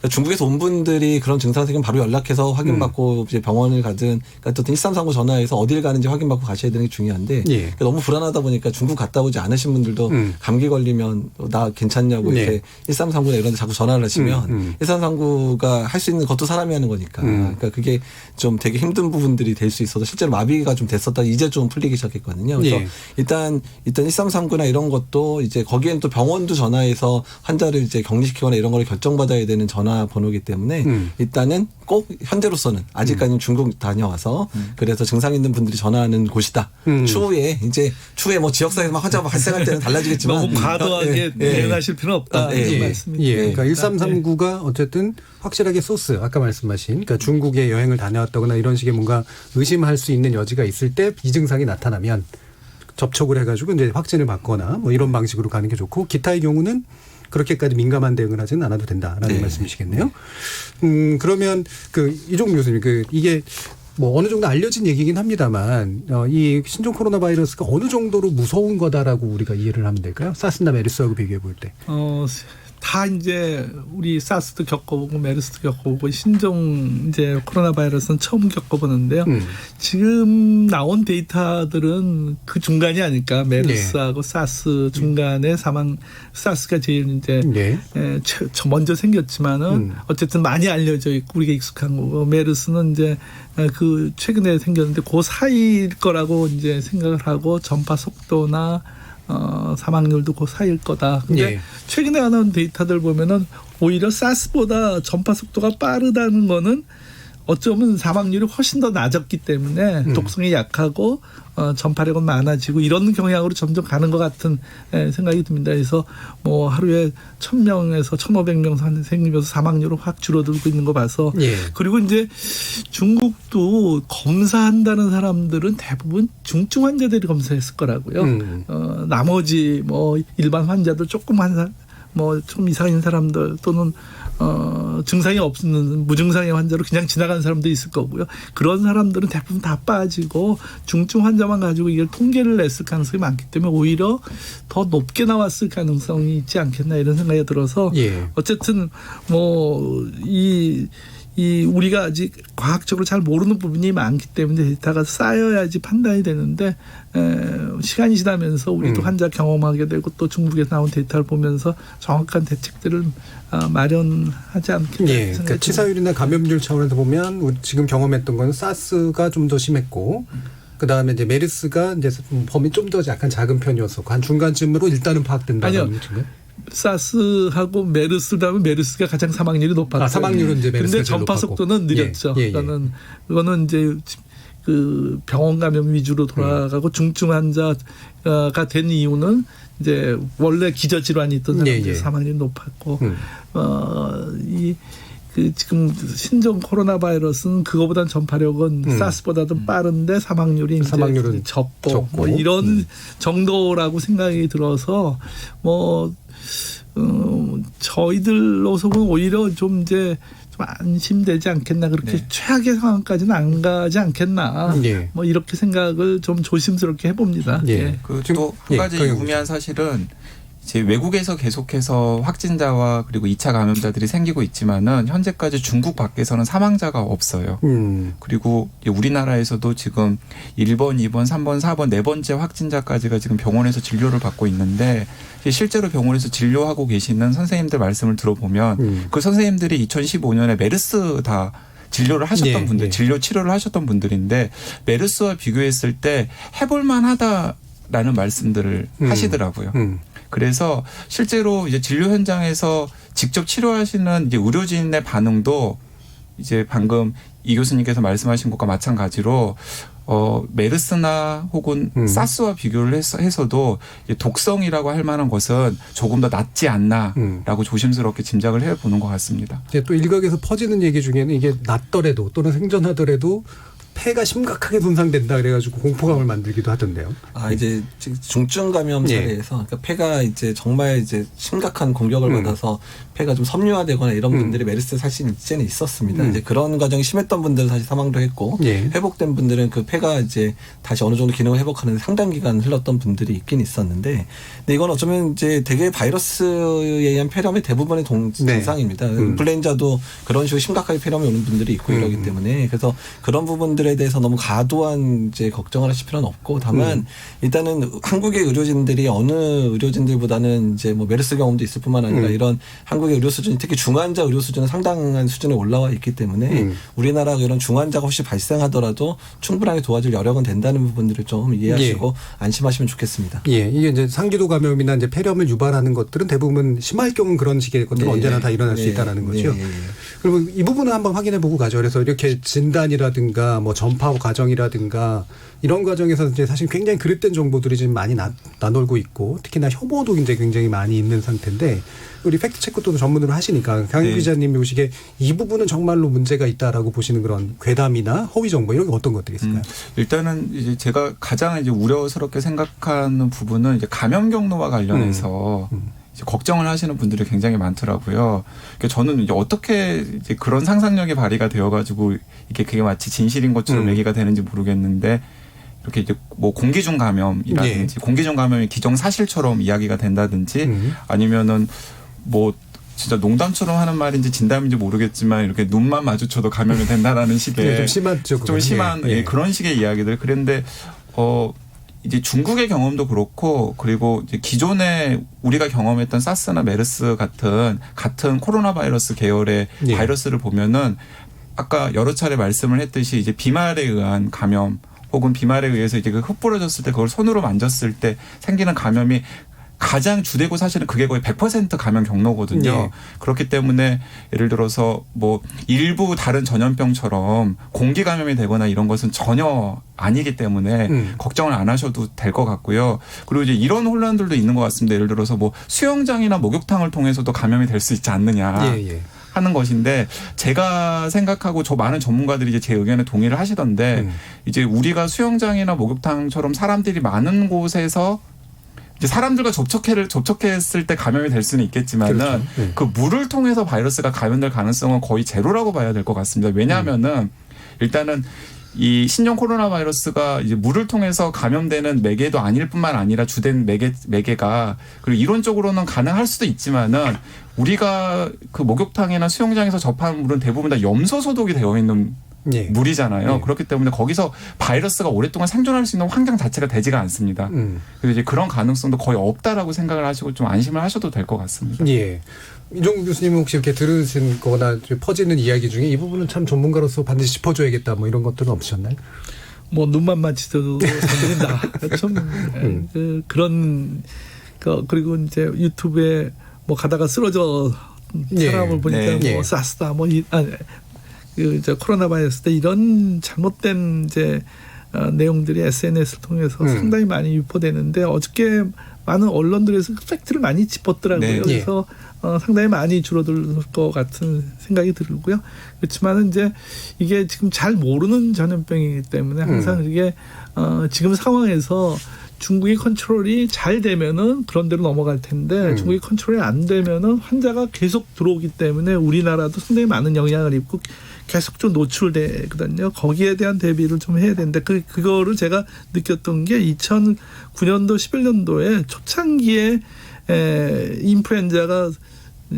중국에서 온 분들이 그런 증상 생기면 바로 연락해서 확인받고 이제 병원을 가든, 그러니까 어떤 1339 전화해서 어딜 가는지 확인받고 가셔야 되는 게 중요한데 그러니까 너무 불안하다 보니까 중국 갔다 오지 않으신 분들도 감기 걸리면 나 괜찮냐고 이렇게 1339나 이런 데 자꾸 전화를 하시면 1339가 할 수 있는 것도 사람이 하는 거니까 그러니까 그게 좀 되게 힘든 부분들이 될 수 있어서 실제로 마비가 좀 됐었다 이제 좀 풀리기 시작했거든요. 그래서 일단 1339나 이런 것도 이제 거기엔 또 병원도 전화해서 환자를 이제 격리시키거나 이런 걸 결정받아야 되는 전화번호이기 때문에 일단은 꼭 현재로서는 아직까지는 중국 다녀와서 그래서 증상 있는 분들이 전화하는 곳이다. 추후에 뭐 지역사회에서 막 환자가 발생할 때는 달라지겠지만 너무 과도하게 대응하실 필요는 없다. 이런 말씀입니다. 그러니까 1339가 어쨌든 확실하게 소스 아까 말씀하신 그러니까 중국에 여행을 다녀왔다거나 이런 식의 뭔가 의심할 수 있는 여지가 있을 때 이 증상이 나타나면 접촉을 해가지고 이제 확진을 받거나 뭐 이런 방식으로 가는 게 좋고, 기타의 경우는 그렇게까지 민감한 대응을 하지는 않아도 된다라는 말씀이시겠네요. 그러면 이종국 교수님 이게 뭐 어느 정도 알려진 얘기긴 합니다만 이 신종 코로나 바이러스가 어느 정도로 무서운 거다라고 우리가 이해를 하면 될까요? 사스나 메르스하고 비교해 볼 때. 다 이제 우리 사스도 겪어보고 메르스도 겪어보고 신종 이제 코로나 바이러스는 처음 겪어보는데요. 지금 나온 데이터들은 그 중간이 아닐까. 메르스하고 사스 중간에 사망 사스가 제일 이제 먼저 생겼지만은 어쨌든 많이 알려져 있고 우리가 익숙한 거고 메르스는 이제 그 최근에 생겼는데 그 사이일 거라고 이제 생각을 하고 전파 속도나 사망률도 그 사이일 거다. 근데 최근에 나온 데이터들 보면은 오히려 사스보다 전파 속도가 빠르다는 거는 어쩌면 사망률이 훨씬 더 낮았기 때문에 독성이 약하고 전파력은 많아지고 이런 경향으로 점점 가는 것 같은 생각이 듭니다. 그래서 뭐 하루에 1,000명에서 1,500명 생기면서 사망률은 확 줄어들고 있는 거 봐서 그리고 이제 중국도 검사한다는 사람들은 대부분 중증 환자들이 검사했을 거라고요. 나머지 뭐 일반 환자들 조금 뭐 좀 이상인 사람들 또는 증상이 없는 무증상의 환자로 그냥 지나가는 사람도 있을 거고요. 그런 사람들은 대부분 다 빠지고 중증 환자만 가지고 이걸 통계를 냈을 가능성이 많기 때문에 오히려 더 높게 나왔을 가능성이 있지 않겠나 이런 생각이 들어서 어쨌든 뭐 이 우리가 아직 과학적으로 잘 모르는 부분이 많기 때문에 데이터가 쌓여야지 판단이 되는데 시간이 지나면서 우리도 환자 경험하게 되고 또 중국에서 나온 데이터를 보면서 정확한 대책들을 마련하지 않겠나 생각이 그러니까 치사율이나 감염률 차원에서 보면 우리 지금 경험했던 건 사스가 좀 더 심했고 그다음에 이제 메르스가 이제 범위 좀 더 약간 작은 편이었었고 한 중간쯤으로 일단은 파악된다는 거죠. 사스하고 메르스라면 메르스가 가장 사망률이 높았어요. 사망률은 이제 메르스가 근데 전파 높았고. 속도는 느렸죠. 그거는 이제 그 병원 감염 위주로 돌아가고 중증 환자가 된 이유는 이제 원래 기저 질환이 있던 사람들 사망률이 높았고 그 지금 신종 코로나 바이러스는 그거보다는 전파력은 사스보다도 빠른데 사망률은 적고 뭐 이런 정도라고 생각이 들어서 뭐 저희들로서 보면 오히려 좀 이제 좀 안심되지 않겠나 그렇게 최악의 상황까지는 안 가지 않겠나 뭐 이렇게 생각을 좀 조심스럽게 해봅니다. 그 또 한 가지 유의미한 사실은 이제 외국에서 계속해서 확진자와 그리고 2차 감염자들이 생기고 있지만은 현재까지 중국 밖에서는 사망자가 없어요. 그리고 우리나라에서도 지금 1번, 2번, 3번, 4번, 네 번째 확진자까지가 지금 병원에서 진료를 받고 있는데 실제로 병원에서 진료하고 계시는 선생님들 말씀을 들어보면 그 선생님들이 2015년에 메르스 다 진료를 하셨던 분들, 진료 치료를 하셨던 분들인데 메르스와 비교했을 때 해볼만 하다라는 말씀들을 하시더라고요. 그래서 실제로 이제 진료 현장에서 직접 치료하시는 이제 의료진의 반응도 이제 방금 이 교수님께서 말씀하신 것과 마찬가지로 메르스나 혹은 사스와 비교를 해서도 독성이라고 할 만한 것은 조금 더 낫지 않나라고 조심스럽게 짐작을 해보는 것 같습니다. 또 일각에서 퍼지는 얘기 중에는 이게 낫더라도 또는 생존하더라도 폐가 심각하게 손상된다 그래가지고 공포감을 만들기도 하던데요. 이제 중증 감염 사례에서 그러니까 폐가 이제 정말 이제 심각한 공격을 받아서 폐가 좀 섬유화되거나 이런 분들이 메르스 사실 이제는 있었습니다. 이제 그런 과정이 심했던 분들은 사실 사망도 했고 회복된 분들은 그 폐가 이제 다시 어느 정도 기능을 회복하는데 상당 기간 흘렀던 분들이 있긴 있었는데, 근데 이건 어쩌면 이제 대개 바이러스에 의한 폐렴의 대부분의 증상입니다. 인플루엔자도 그런 식으로 심각하게 폐렴이 오는 분들이 있고 이러기 때문에 그래서 그런 부분들에 대해서 너무 과도한 이제 걱정을 하실 필요는 없고 다만 일단은 한국의 의료진들이 어느 의료진들보다는 이제 뭐 메르스 경험도 있을 뿐만 아니라 이런 한국의 의료 수준이 특히 중환자 의료 수준은 상당한 수준에 올라와 있기 때문에 우리나라가 이런 중환자가 혹시 발생하더라도 충분하게 도와줄 여력은 된다는 부분들을 좀 이해하시고 안심하시면 좋겠습니다. 이게 이제 상기도 감염이나 이제 폐렴을 유발하는 것들은 대부분 심할 경우는 그런 식의 것들은 언제나 다 일어날 수 있다는 거죠. 그러면 이 부분은 한번 확인해 보고 가죠. 그래서 이렇게 진단이라든가 뭐 전파 과정이라든가 이런 과정에서 이제 사실 굉장히 그릇된 정보들이 지금 많이 나돌고 있고 특히나 혐오도 이제 굉장히 많이 있는 상태인데 우리 팩트 체크도 전문으로 하시니까 강윤 기자님이 보시기에 이 부분은 정말로 문제가 있다라고 보시는 그런 괴담이나 허위 정보 이런 게 어떤 것들이 있을까요? 일단은 이제 제가 가장 이제 우려스럽게 생각하는 부분은 이제 감염 경로와 관련해서 이제 걱정을 하시는 분들이 굉장히 많더라고요. 그러니까 저는 이제 어떻게 이제 그런 상상력이 발휘가 되어가지고 이게 그게 마치 진실인 것처럼 얘기가 되는지 모르겠는데 이렇게 이제 뭐 공기중 감염이라든지 공기중 감염이 기정사실처럼 이야기가 된다든지 아니면은 뭐 진짜 농담처럼 하는 말인지 진담인지 모르겠지만 이렇게 눈만 마주쳐도 감염이 된다라는 식의 좀 심하죠. 좀 심한 예. 그런 식의 이야기들. 그런데 이제 중국의 경험도 그렇고 그리고 이제 기존에 우리가 경험했던 사스나 메르스 같은 코로나 바이러스 계열의 예. 바이러스를 보면은 아까 여러 차례 말씀을 했듯이 이제 비말에 의한 감염 혹은 비말에 의해서 이제 그 흩뿌려졌을 때 그걸 손으로 만졌을 때 생기는 감염이 가장 주되고 사실은 그게 거의 100% 감염 경로거든요. 예. 그렇기 때문에 예를 들어서 뭐 일부 다른 전염병처럼 공기 감염이 되거나 이런 것은 전혀 아니기 때문에 걱정을 안 하셔도 될 것 같고요. 그리고 이제 이런 혼란들도 있는 것 같습니다. 예를 들어서 뭐 수영장이나 목욕탕을 통해서도 감염이 될 수 있지 않느냐. 예. 하는 것인데 제가 생각하고 많은 전문가들이 이제 제 의견에 동의를 하시던데 이제 우리가 수영장이나 목욕탕처럼 사람들이 많은 곳에서 이제 사람들과 접촉했을 때 감염이 될 수는 있겠지만은 그렇죠. 그 물을 통해서 바이러스가 감염될 가능성은 거의 제로라고 봐야 될 것 같습니다. 왜냐하면은 일단은 이 신종 코로나 바이러스가 이제 물을 통해서 감염되는 매개도 아닐 뿐만 아니라 주된 매개가 그리고 이론적으로는 가능할 수도 있지만은 우리가 그 목욕탕이나 수영장에서 접한 물은 대부분 다 염소 소독이 되어 있는 예. 물이잖아요. 예. 그렇기 때문에 거기서 바이러스가 오랫동안 생존할 수 있는 환경 자체가 되지가 않습니다. 그래서 이제 그런 가능성도 거의 없다라고 생각을 하시고 좀 안심을 하셔도 될 것 같습니다. 예. 이종국 교수님은 혹시 이렇게 들으신 거나 퍼지는 이야기 중에 이 부분은 참 전문가로서 반드시 짚어줘야겠다 뭐 이런 것들은 없으셨나요? 뭐 눈만 맞춰도 된다. 좀 그런 그리고 이제 유튜브에 뭐 가다가 쓰러져 사람을 예. 보니까 네. 뭐 사스다 뭐 이제 코로나 바이러스 때 이런 잘못된 이제 내용들이 SNS를 통해서 상당히 많이 유포되는데 어저께 많은 언론들에서 팩트를 많이 짚었더라고요. 네. 그래서 상당히 많이 줄어들 것 같은 생각이 들고요. 그렇지만은 이제 이게 지금 잘 모르는 전염병이기 때문에 항상 이게 지금 상황에서 중국의 컨트롤이 잘 되면은 그런 대로 넘어갈 텐데 중국의 컨트롤이 안 되면은 환자가 계속 들어오기 때문에 우리나라도 상당히 많은 영향을 입고 계속 좀 노출되거든요. 거기에 대한 대비를 좀 해야 되는데 그거를 제가 느꼈던 게 2009년도 11년도에 초창기에 인플루엔자가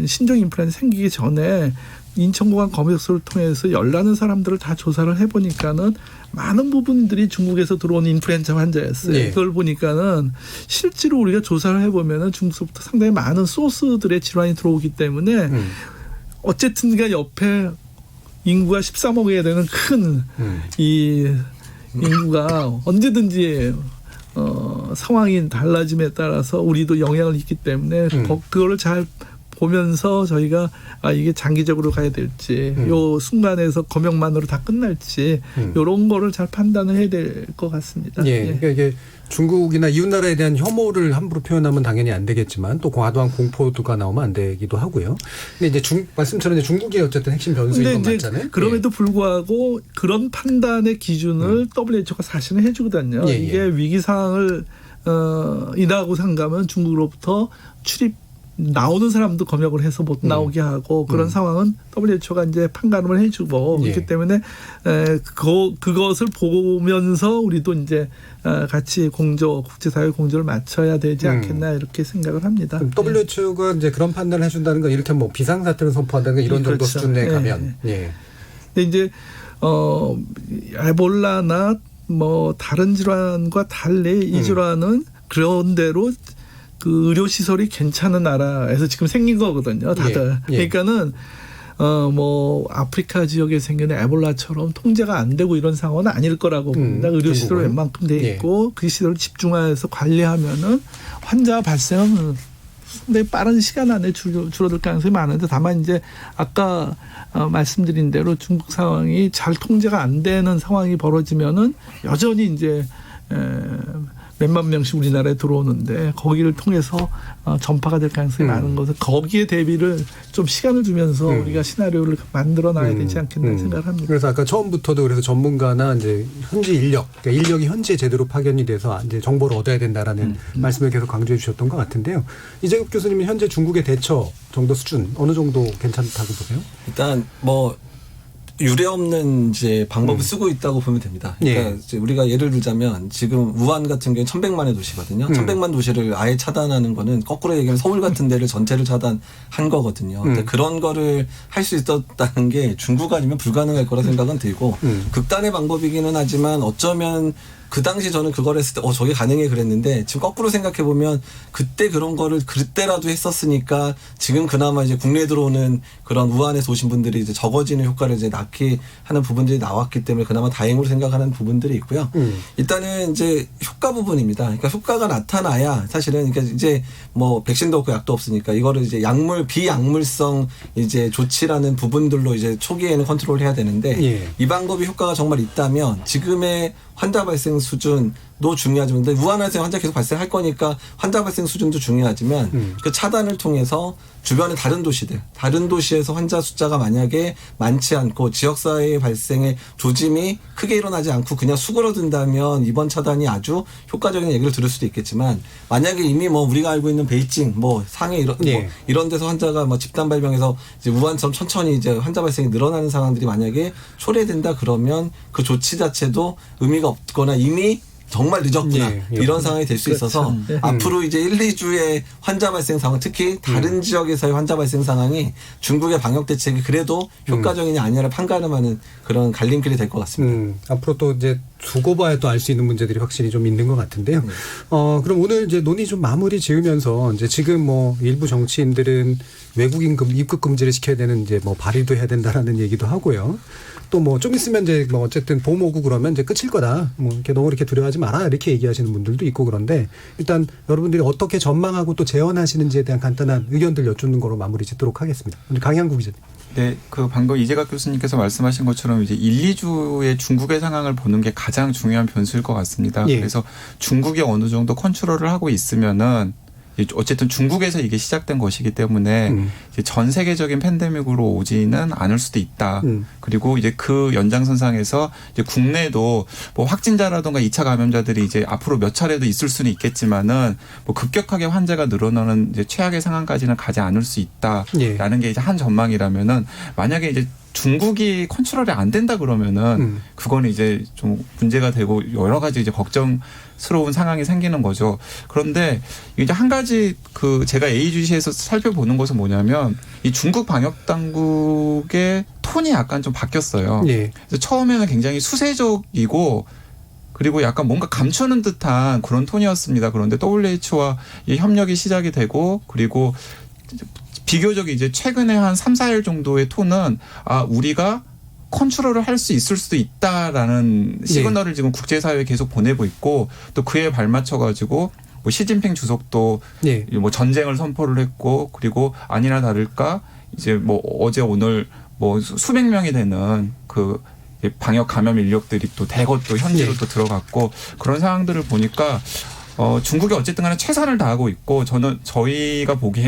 신종 인플루엔자 생기기 전에 인천공항 검역소를 통해서 열나는 사람들을 다 조사를 해보니까는 많은 부분들이 중국에서 들어온 인플루엔자 환자였어요. 네. 그걸 보니까는 실제로 우리가 조사를 해보면은 중국서부터 상당히 많은 소스들의 질환이 들어오기 때문에 어쨌든가 옆에 인구가 13억이어야 되는 큰 이 인구가 언제든지 상황이 달라짐에 따라서 우리도 영향을 입기 때문에 그거를 잘 보면서 저희가 이게 장기적으로 가야 될지 요 순간에서 검역만으로 다 끝날지 이런 거를 잘 판단을 해야 될 것 같습니다. 예. 그러니까 이게 중국이나 이웃나라에 대한 혐오를 함부로 표현하면 당연히 안 되겠지만 또 과도한 공포도가 나오면 안 되기도 하고요. 근데 이제 말씀처럼 이제 중국이 어쨌든 핵심 변수인 건 맞잖아요. 그럼에도 불구하고 그런 판단의 기준을 WHO가 사실은 해주거든요. 예, 이게 위기 상황을 인하하고 상가면 중국으로부터 나오는 사람도 검역을 해서 못 나오게 하고 그런 상황은 WHO가 이제 판가름을 해주고 그렇기 때문에 그것을 보면서 우리도 이제 같이 국제사회 공조를 맞춰야 되지 않겠나 이렇게 생각을 합니다. WHO가 이제 그런 판단을 해준다는 건 이를테면 뭐 비상사태를 선포한다는 건 이런 정도 그렇죠. 수준에 가면. 예. 근데 이제 에볼라나 뭐 다른 질환과 달리 이 질환은 그런대로 그 의료 시설이 괜찮은 나라에서 지금 생긴 거거든요, 다들. 그러니까는 뭐 아프리카 지역에 생기는 에볼라처럼 통제가 안 되고 이런 상황은 아닐 거라고 봅니다. 의료 시설은 웬만큼 돼 있고 그 시설을 집중해서 관리하면은 환자 발생은 상당히 빠른 시간 안에 줄어들 가능성이 많은데 다만 이제 아까 말씀드린 대로 중국 상황이 잘 통제가 안 되는 상황이 벌어지면은 여전히 이제 몇만 명씩 우리나라에 들어오는데 거기를 통해서 전파가 될 가능성이 많은 것은 거기에 대비를 좀 시간을 주면서 우리가 시나리오를 만들어 놔야 되지 않겠나 생각을 합니다. 그래서 아까 처음부터도 그래서 전문가나 이제 현지 그러니까 인력이 현지에 제대로 파견이 돼서 이제 정보를 얻어야 된다라는 말씀을 계속 강조해 주셨던 것 같은데요. 이재국 교수님은 현재 중국의 대처 정도 수준 어느 정도 괜찮다고 보세요? 일단 뭐 유례 없는 이제 방법을 쓰고 있다고 보면 됩니다. 그러니까 이제 우리가 예를 들자면 지금 우한 같은 경우는 1,100만의 도시거든요. 1,100만 도시를 아예 차단하는 거는 거꾸로 얘기하면 서울 같은 데를 전체를 차단한 거거든요. 근데 그런 거를 할 수 있었다는 게 중국 아니면 불가능할 거라 생각은 들고 극단의 방법이기는 하지만 어쩌면 그 당시 저는 그걸 했을 때 저게 가능해 그랬는데 지금 거꾸로 생각해 보면 그때 그런 거를 그때라도 했었으니까 지금 그나마 이제 국내에 들어오는 그런 우한에서 오신 분들이 이제 적어지는 효과를 이제 낳게 하는 부분들이 나왔기 때문에 그나마 다행으로 생각하는 부분들이 있고요. 일단은 이제 효과 부분입니다. 그러니까 효과가 나타나야 사실은 그러니까 이제 뭐 백신도 없고 약도 없으니까 이거를 이제 비약물성 이제 조치라는 부분들로 이제 초기에는 컨트롤해야 되는데 이 방법이 효과가 정말 있다면 지금의 환자 발생 수준도 중요하지만 우한에서 환자 계속 발생할 거니까 환자 발생 수준도 중요하지만 그 차단을 통해서 주변의 다른 도시에서 환자 숫자가 만약에 많지 않고 지역사회 발생의 조짐이 크게 일어나지 않고 그냥 수그러든다면 이번 차단이 아주 효과적인 얘기를 들을 수도 있겠지만 만약에 이미 뭐 우리가 알고 있는 베이징, 뭐 상해 이런 데서 환자가 뭐 집단 발병해서 이제 우한처럼 천천히 이제 환자 발생이 늘어나는 상황들이 만약에 초래된다 그러면 그 조치 자체도 의미가 없거나 이미 정말 늦었구나 이런 상황이 될 수 있어서 앞으로 이제 1, 2주의 환자 발생 상황 특히 다른 지역에서의 환자 발생 상황이 중국의 방역 대책이 그래도 효과적이냐 아니냐를 판가름하는 그런 갈림길이 될 것 같습니다. 앞으로 또 이제 두고 봐야 또 알 수 있는 문제들이 확실히 좀 있는 것 같은데요. 그럼 오늘 이제 논의 좀 마무리 지으면서 이제 지금 뭐 일부 정치인들은 외국인 입국 금지를 시켜야 되는 이제 뭐 발의도 해야 된다라는 얘기도 하고요. 또 뭐 좀 있으면 이제 뭐 어쨌든 봄 오고 그러면 이제 끝일 거다. 뭐 이렇게 너무 이렇게 두려워하지 마라 이렇게 얘기하시는 분들도 있고 그런데 일단 여러분들이 어떻게 전망하고 또 재현하시는지에 대한 간단한 의견들 여쭙는 거로 마무리 짓도록 하겠습니다. 강양구 기자님. 네, 그 방금 이재갑 교수님께서 말씀하신 것처럼 이제 1, 2주의 중국의 상황을 보는 게 가장 중요한 변수일 것 같습니다. 그래서 중국이 어느 정도 컨트롤을 하고 있으면은 어쨌든 중국에서 이게 시작된 것이기 때문에 이제 전 세계적인 팬데믹으로 오지는 않을 수도 있다. 그리고 이제 그 연장선상에서 이제 국내도 뭐 확진자라든가 2차 감염자들이 이제 앞으로 몇 차례도 있을 수는 있겠지만은 뭐 급격하게 환자가 늘어나는 이제 최악의 상황까지는 가지 않을 수 있다라는 게 이제 한 전망이라면은 만약에 이제 중국이 컨트롤이 안 된다 그러면은 그거는 이제 좀 문제가 되고 여러 가지 이제 걱정스러운 상황이 생기는 거죠. 그런데 이제 한 가지 그 제가 AEGC에서 살펴보는 것은 뭐냐면 이 중국 방역 당국의 톤이 약간 좀 바뀌었어요. 그래서 처음에는 굉장히 수세적이고 그리고 약간 뭔가 감추는 듯한 그런 톤이었습니다. 그런데 WHO와 이 협력이 시작이 되고 그리고 비교적 이제 최근에 한 3, 4일 정도의 톤은 우리가 컨트롤을 할 수 있을 수도 있다라는 시그널을 지금 국제사회에 계속 보내고 있고 또 그에 발맞춰 가지고 뭐 시진핑 주석도 뭐 전쟁을 선포를 했고 그리고 아니나 다를까 이제 뭐 어제 오늘 뭐 수백 명이 되는 그 방역 감염 인력들이 또 대거 또 현지로 또 들어갔고 그런 상황들을 보니까 중국이 어쨌든 간에 최선을 다하고 있고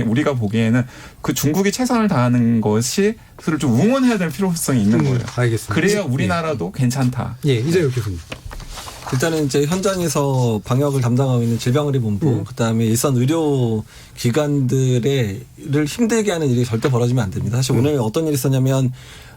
우리가 보기에는 그 중국이 최선을 다하는 것이 그를 좀 응원해야 될 필요성이 있는 거예요. 알겠습니다. 그래야 우리나라도 괜찮다. 이재혁 교수님. 일단은 이제 현장에서 방역을 담당하고 있는 질병의료본부, 그다음에 일선 의료 기관들을 힘들게 하는 일이 절대 벌어지면 안 됩니다. 사실 오늘 어떤 일이 있었냐면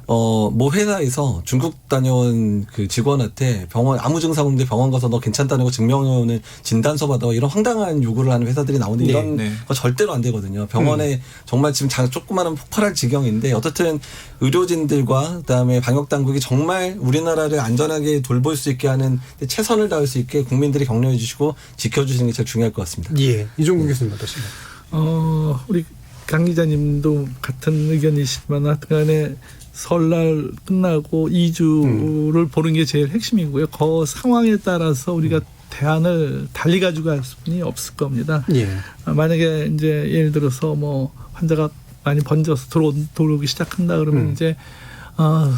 모 회사에서 중국 다녀온 그 직원한테 병원 아무 증상 없는데 병원 가서 너 괜찮다는 거 증명해오는 진단서 받아 이런 황당한 요구를 하는 회사들이 나오는데 이런 거 절대로 안 되거든요. 병원에 정말 지금 조그마한 폭발할 지경인데 어떻든 의료진들과 그다음에 방역 당국이 정말 우리나라를 안전하게 돌볼 수 있게 하는 최선을 다할 수 있게 국민들이 격려해 주시고 지켜주시는 게 제일 중요할 것 같습니다. 이종국 교수님 어떠신가요? 우리 강 기자님도 같은 의견이시지만 하여튼간에 설날 끝나고 2주를 보는 게 제일 핵심이고요. 그 상황에 따라서 우리가 대안을 달리 가지고 갈 수는 없을 겁니다. 만약에 이제 예를 들어서 뭐 환자가 많이 번져서 들어오기 시작한다 그러면 이제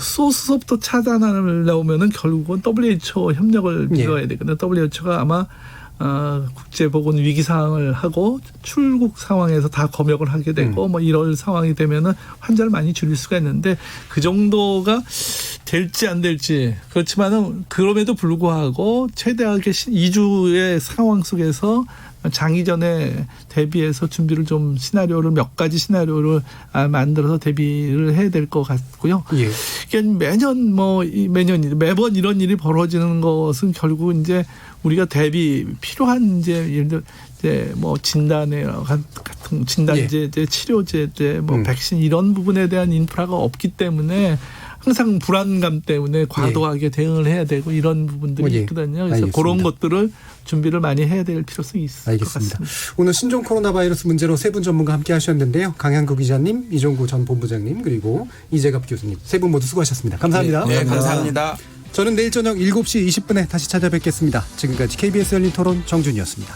소스부터 차단하려면은 결국은 WHO 협력을 빌어야 되거든요. WHO가 아마 국제보건 위기 상황을 하고 출국 상황에서 다 검역을 하게 되고 뭐 이럴 상황이 되면은 환자를 많이 줄일 수가 있는데 그 정도가 될지 안 될지 그렇지만은 그럼에도 불구하고 최대하게 2주의 상황 속에서 장기전에 대비해서 준비를 좀 시나리오를 몇 가지 시나리오를 만들어서 대비를 해야 될 것 같고요. 예. 이게 매번 이런 일이 벌어지는 것은 결국 이제 우리가 대비 필요한 이제 예를 들어 이제 뭐 진단에 같은 진단제, 치료제, 백신 이런 부분에 대한 인프라가 없기 때문에 항상 불안감 때문에 과도하게 대응을 해야 되고 이런 부분들이 있거든요. 그래서 알겠습니다. 그런 것들을 준비를 많이 해야 될 필요성이 있을 알겠습니다. 것 같습니다. 오늘 신종 코로나 바이러스 문제로 세 분 전문가 함께 하셨는데요. 강양구 기자님, 이종구 전 본부장님, 그리고 이재갑 교수님 세 분 모두 수고하셨습니다. 감사합니다. 네, 감사합니다. 저는 내일 저녁 7시 20분에 다시 찾아뵙겠습니다. 지금까지 KBS 열린 토론 정준이었습니다.